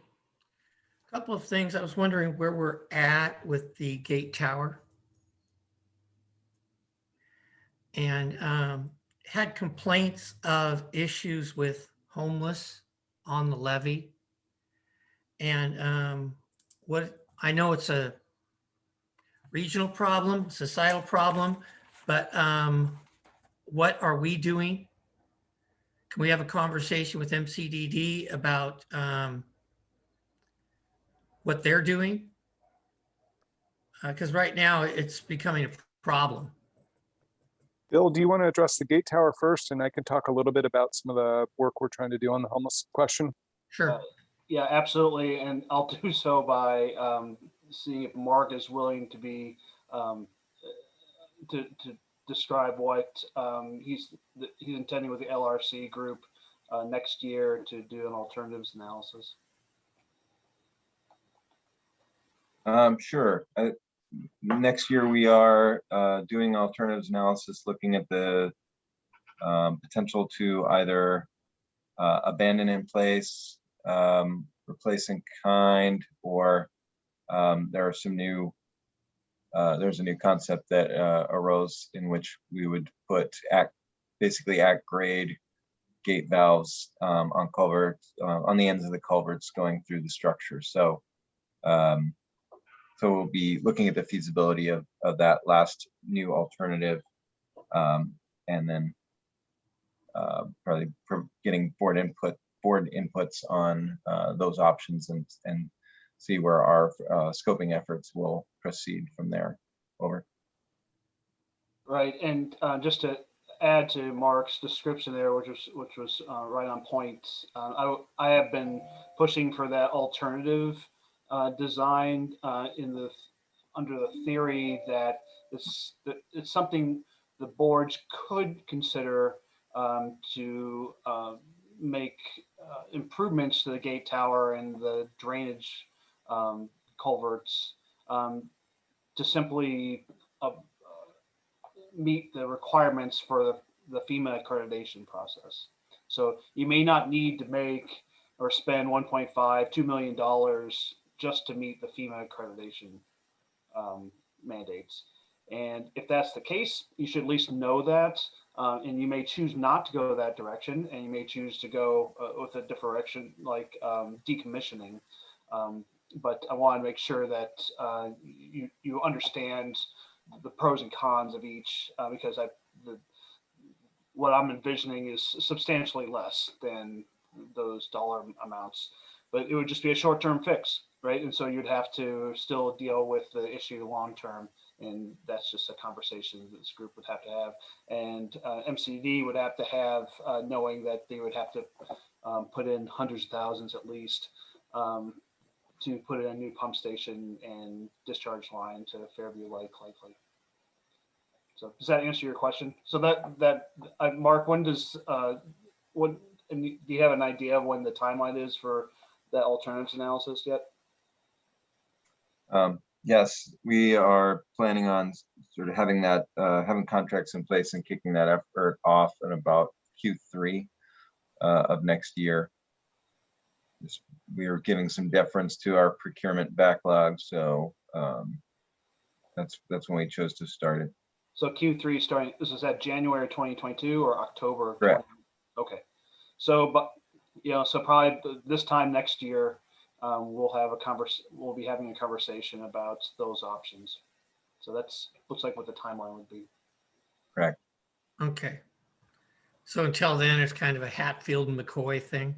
Couple of things. I was wondering where we're at with the gate tower. And had complaints of issues with homeless on the levee. And what I know it's a regional problem, societal problem, but what are we doing? Can we have a conversation with MCDD about what they're doing? Because right now it's becoming a problem. Bill, do you want to address the gate tower first, and I can talk a little bit about some of the work we're trying to do on the homeless question? Sure. Yeah, absolutely. And I'll do so by seeing if Mark is willing to be to describe what he's intending with the LRC group next year to do an alternatives analysis. Sure. Next year we are doing alternatives analysis, looking at the potential to either abandon in place, replace in kind, or there are some new there's a new concept that arose in which we would put basically at grade gate valves on culverts on the ends of the culverts going through the structure. So so we'll be looking at the feasibility of that last new alternative, and then probably getting board inputs on those options and see where our scoping efforts will proceed from there. Over. Right, and just to add to Mark's description there, which was right on point, I have been pushing for that alternative design under the theory that it's something the boards could consider to make improvements to the gate tower and the drainage culverts to simply meet the requirements for the FEMA accreditation process. So you may not need to make or spend $2 million just to meet the FEMA accreditation mandates. And if that's the case, you should at least know that. And you may choose not to go that direction, and you may choose to go with a different direction like decommissioning. But I want to make sure that you understand the pros and cons of each, because what I'm envisioning is substantially less than those dollar amounts, but it would just be a short-term fix, right? And so you'd have to still deal with the issue long-term, and that's just a conversation that this group would have to have. And MCD would have to have, knowing that they would have to put in hundreds of thousands at least to put in a new pump station and discharge line to Fairview Lake likely. So does that answer your question? So Mark, when does and do you have an idea of when the timeline is for that alternatives analysis yet? Yes, we are planning on sort of having that having contracts in place and kicking that effort off in about Q3 of next year. We are giving some deference to our procurement backlog, so that's when we chose to start it. So Q3 starting, this is at January 2022 or October? Correct. Okay. So, but so probably this time next year, we'll be having a conversation about those options. So that's looks like what the timeline would be. Correct. Okay. So until then, it's kind of a Hatfield and McCoy thing.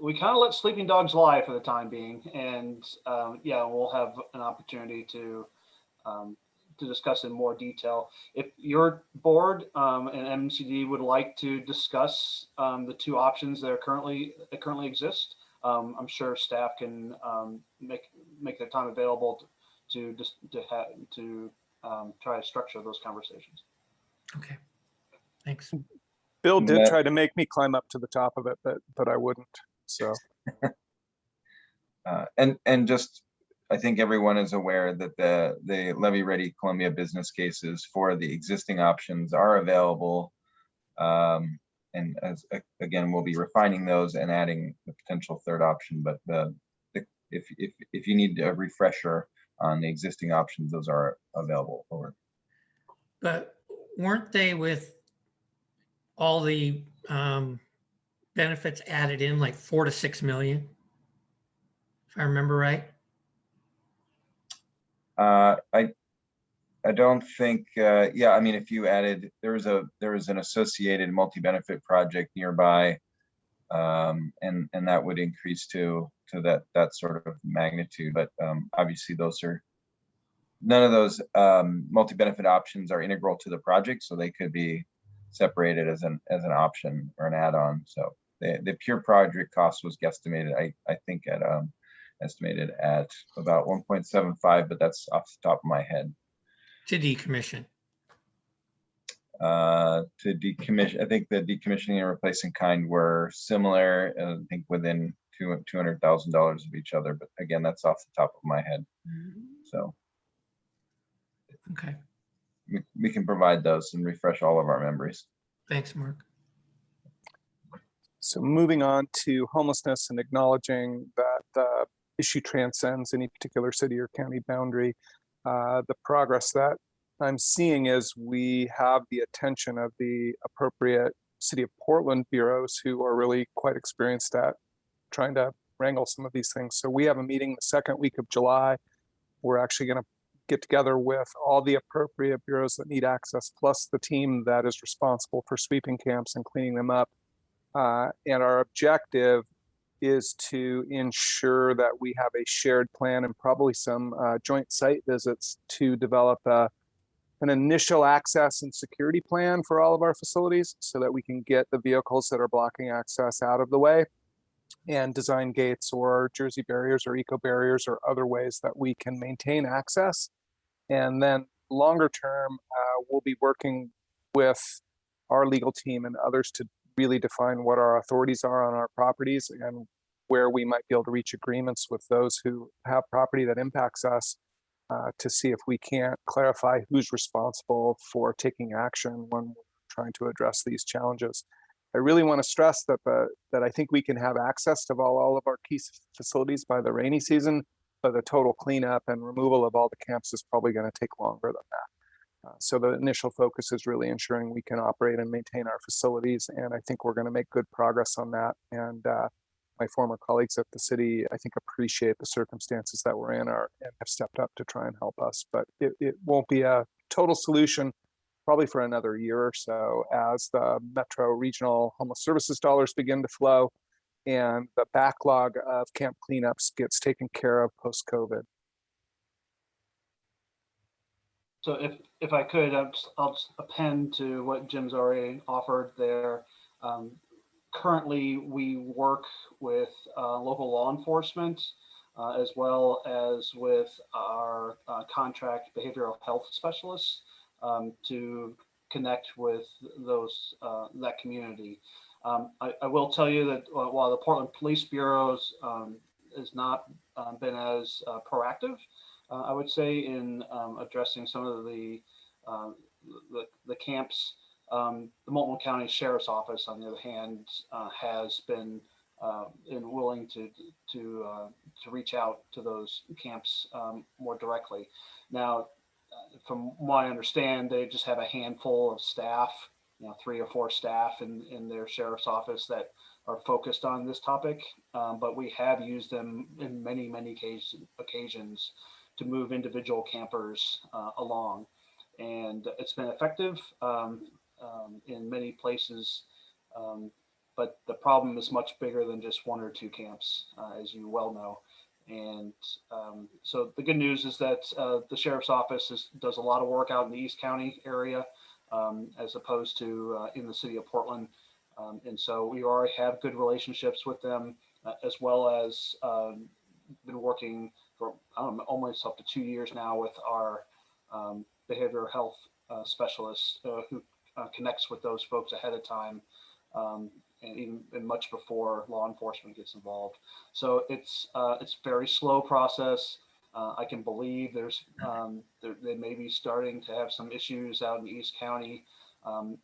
We kind of let sleeping dogs lie for the time being, and we'll have an opportunity to discuss in more detail. If your board and MCD would like to discuss the two options that currently exist, I'm sure staff can make their time available to try to structure those conversations. Okay, thanks. Bill did try to make me climb up to the top of it, but I wouldn't. So, and just I think everyone is aware that the Levy Ready Columbia business cases for the existing options are available, and again we'll be refining those and adding the potential third option. But if you need a refresher on the existing options, those are available. Over. But weren't they with all the benefits added in like 4 to 6 million, if I remember right? I don't think. Yeah, I mean, if you added, there was an associated multi-benefit project nearby, and that would increase to that sort of magnitude. But obviously, those none of those multi-benefit options are integral to the project, so they could be separated as an option or an add-on. So the pure project cost was guesstimated, I think at estimated at about 1.75, but that's off the top of my head. To decommission. To decommission, I think the decommissioning and replacing kind were similar, I think within $200,000 of each other, but again, that's off the top of my head. So Okay, we can provide those and refresh all of our memories. thanks, Mark. So moving on to homelessness and acknowledging that the issue transcends any particular city or county boundary. The progress that I'm seeing is we have the attention of the appropriate City of Portland bureaus who are really quite experienced at trying to wrangle some of these things. So we have a meeting the second week of July. We're actually going to get together with all the appropriate bureaus that need access, plus the team that is responsible for sweeping camps and cleaning them up. And our objective is to ensure that we have a shared plan and probably some joint site visits to develop an initial access and security plan for all of our facilities so that we can get the vehicles that are blocking access out of the way and design gates or Jersey barriers or eco barriers or other ways that we can maintain access. And then longer term, we'll be working with our legal team and others to really define what our authorities are on our properties and where we might be able to reach agreements with those who have property that impacts us to see if we can't clarify who's responsible for taking action when we're trying to address these challenges. I really want to stress that that I think we can have access to all of our key facilities by the rainy season, but the total cleanup and removal of all the camps is probably going to take longer than that. So the initial focus is really ensuring we can operate and maintain our facilities, and I think we're going to make good progress on that. And my former colleagues at the city, I think, appreciate the circumstances that we're in and have stepped up to try and help us. But it won't be a total solution probably for another year or so as the Metro Regional Homeless Services dollars begin to flow and the backlog of camp cleanups gets taken care of post-COVID. So if I could, I'll just append to what Jim's already offered there. Currently, we work with local law enforcement as well as with our contract behavioral health specialists to connect with those that community. I will tell you that while the Portland Police Bureau has not been as proactive, I would say, in addressing some of the camps, the Multnomah County Sheriff's Office, on the other hand, has been willing to reach out to those camps more directly. Now, from what I understand, they just have a handful of staff, 3 or 4 staff in their sheriff's office that are focused on this topic. But we have used them in many occasions to move individual campers along, and it's been effective in many places. But the problem is much bigger than just 1 or 2 camps, as you well know. And so the good news is that the sheriff's office does a lot of work out in the East County area, as opposed to in the city of Portland. And so we already have good relationships with them, as well as been working for almost up to 2 years now with our behavioral health specialist who connects with those folks ahead of time. And even much before law enforcement gets involved. So it's a very slow process. I can believe they may be starting to have some issues out in East County.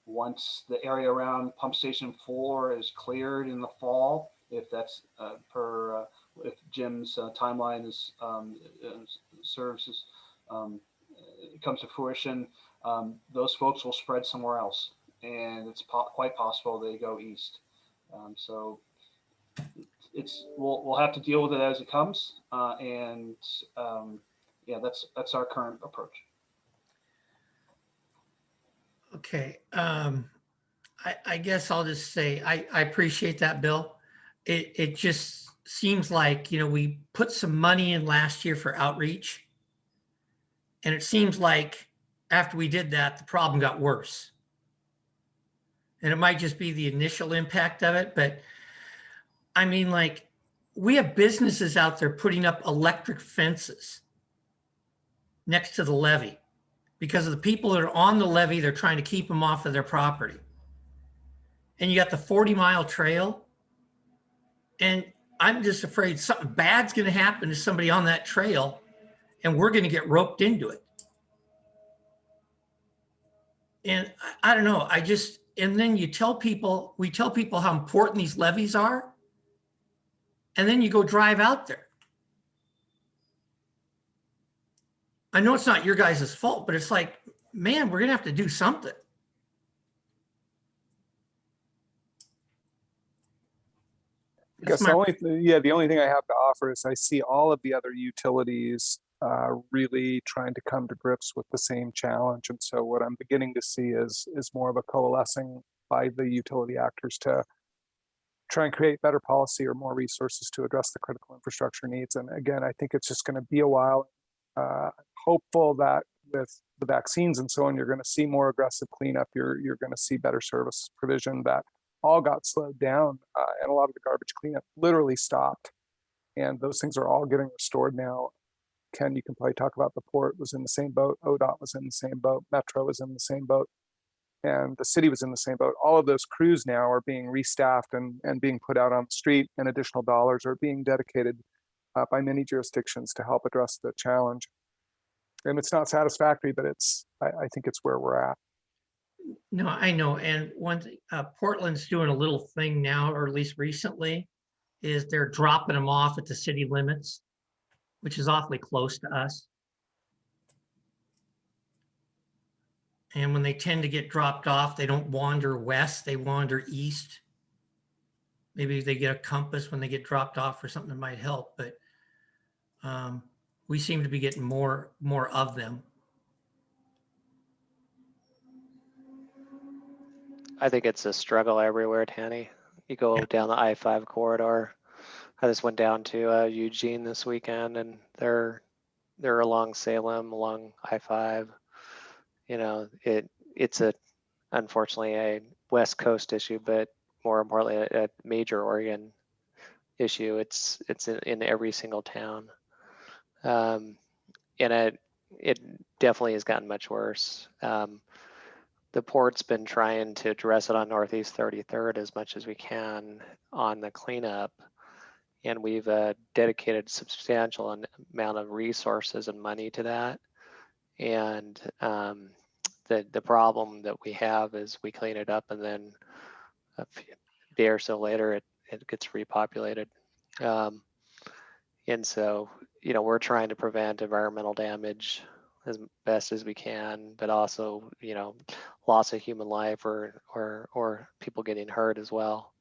Once the area around Pump Station 4 is cleared in the fall, if that's if Jim's timeline is serves as comes to fruition, those folks will spread somewhere else, and it's quite possible they go east. So we'll have to deal with it as it comes, and yeah, that's our current approach. Okay, I guess I'll just say I appreciate that, Bill. It just seems like we put some money in last year for outreach, And it seems like after we did that, the problem got worse. And it might just be the initial impact of it, but I mean, like, we have businesses out there putting up electric fences next to the levee because of the people that are on the levee, they're trying to keep them off of their property. And you got the 40-mile trail. And I'm just afraid something bad's going to happen to somebody on that trail and we're going to get roped into it. And I don't know, and then we tell people how important these levees are. And then you go drive out there. I know it's not your guys' fault, but it's like, man, we're going to have to do something. I guess the only thing I have to offer is I see all of the other utilities really trying to come to grips with the same challenge. And so what I'm beginning to see is more of a coalescing by the utility actors to try and create better policy or more resources to address the critical infrastructure needs. And again, I think it's just going to be a while. Hopeful that with the vaccines and so on, you're going to see more aggressive cleanup. You're going to see better service provision. That all got slowed down, and a lot of the garbage cleanup literally stopped. And those things are all getting restored now. Ken, you can probably talk about the port was in the same boat. ODOT was in the same boat. Metro was in the same boat. And the city was in the same boat. All of those crews now are being restaffed and being put out on the street, and additional dollars are being dedicated by many jurisdictions to help address the challenge. And it's not satisfactory, but I think it's where we're at. No, I know. And one thing, Portland's doing a little thing now, or at least recently, is they're dropping them off at the city limits, which is awfully close to us. And when they tend to get dropped off, they don't wander west, they wander east. Maybe they get a compass when they get dropped off or something that might help, but we seem to be getting more of them. I think it's a struggle everywhere, Tanny. You go down the I-5 corridor. I just went down to Eugene this weekend, and they're along Salem, along I-5. You know, it's unfortunately a West Coast issue, but more importantly, a major Oregon issue. It's in every single town, and it definitely has gotten much worse. The port's been trying to address it on Northeast 33rd as much as we can on the cleanup. And we've dedicated a substantial amount of resources and money to that. And the problem that we have is we clean it up and then a day or so later it gets repopulated. And so, you know, we're trying to prevent environmental damage as best as we can, but also, you know, loss of human life or people getting hurt as well.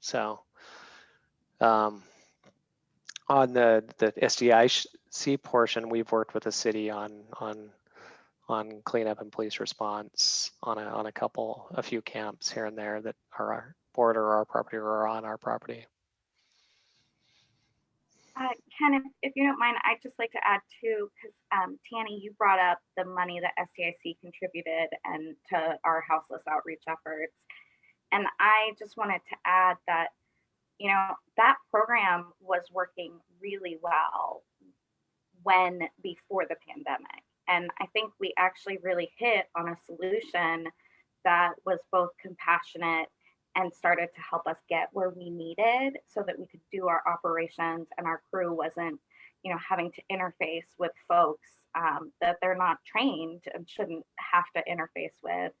So on the SDIC portion, we've worked with the city on cleanup and police response on a few camps here and there that are border our property or on our property. Ken, if you don't mind, I'd just like to add too, because Tanny, you brought up the money that SDIC contributed and to our houseless outreach efforts. And I just wanted to add that, you know, that program was working really well before the pandemic. And I think we actually really hit on a solution that was both compassionate and started to help us get where we needed so that we could do our operations and our crew wasn't, you know, having to interface with folks that they're not trained and shouldn't have to interface with.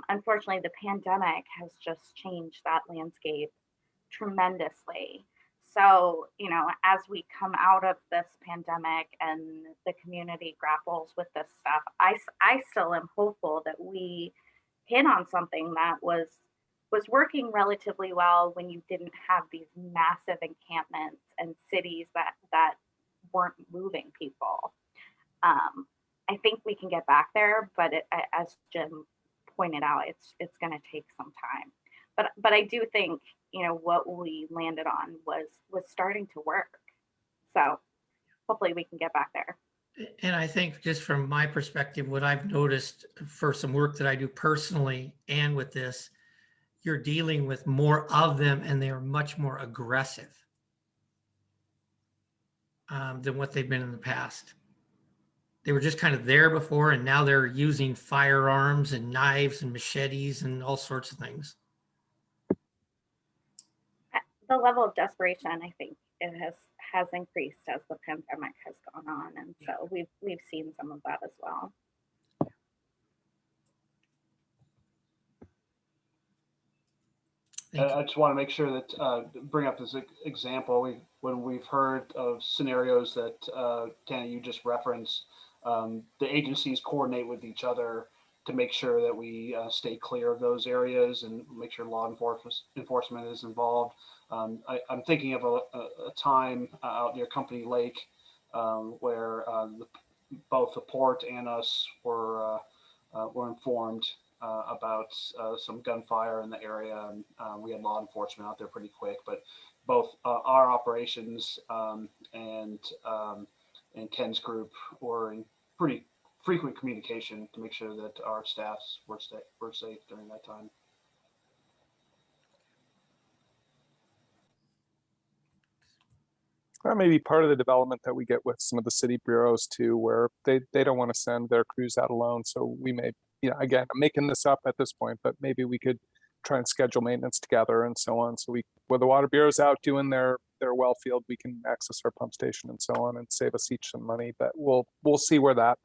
Unfortunately, the pandemic has just changed that landscape tremendously. So, you know, as we come out of this pandemic and the community grapples with this stuff, I still am hopeful that we hit on something that was working relatively well when you didn't have these massive encampments and cities that weren't moving people. I think we can get back there, but as Jim pointed out, it's going to take some time. But I do think, you know, what we landed on was starting to work. So hopefully we can get back there. And I think just from my perspective, what I've noticed for some work that I do personally and with this, you're dealing with more of them and they are much more aggressive than what they've been in the past. They were just kind of there before, and now they're using firearms and knives and machetes and all sorts of things. The level of desperation, I think, it has increased as the pandemic has gone on, and so we've seen some of that as well. I just want to make sure that bring up this example. When we've heard of scenarios that Tana, you just referenced, the agencies coordinate with each other to make sure that we stay clear of those areas and make sure law enforcement is involved. I'm thinking of a time out near Company Lake where both the port and us were informed about some gunfire in the area, and we had law enforcement out there pretty quick. But both our operations and Ken's group were in pretty frequent communication to make sure that our staffs were safe during that time. That may be part of the development that we get with some of the city bureaus too, where they don't want to send their crews out alone. So we may, again, I'm making this up at this point, but maybe we could try and schedule maintenance together and so on. So where the water bureau's out doing their well field, we can access our pump station and so on and save us each some money. But we'll see where that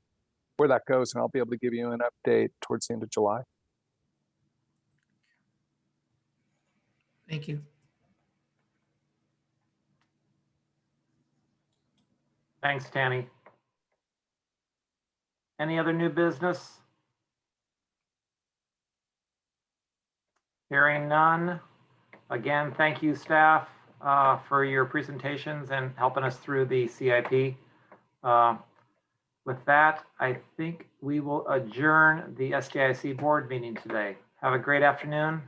goes, and I'll be able to give you an update towards the end of July. Thank you. Thanks, Tanny. Any other new business? Hearing none. Again, thank you, staff, for your presentations and helping us through the CIP. With that, I think we will adjourn the SDIC board meeting today. Have a great afternoon.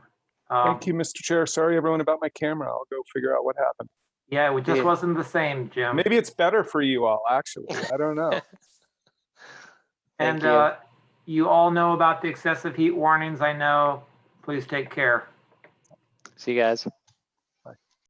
Thank you, Mr. Chair. Sorry, everyone, about my camera. I'll go figure out what happened. Yeah, it just wasn't the same, Jim. Maybe it's better for you all, actually. I don't know. And you all know about the excessive heat warnings, I know. Please take care. See you guys.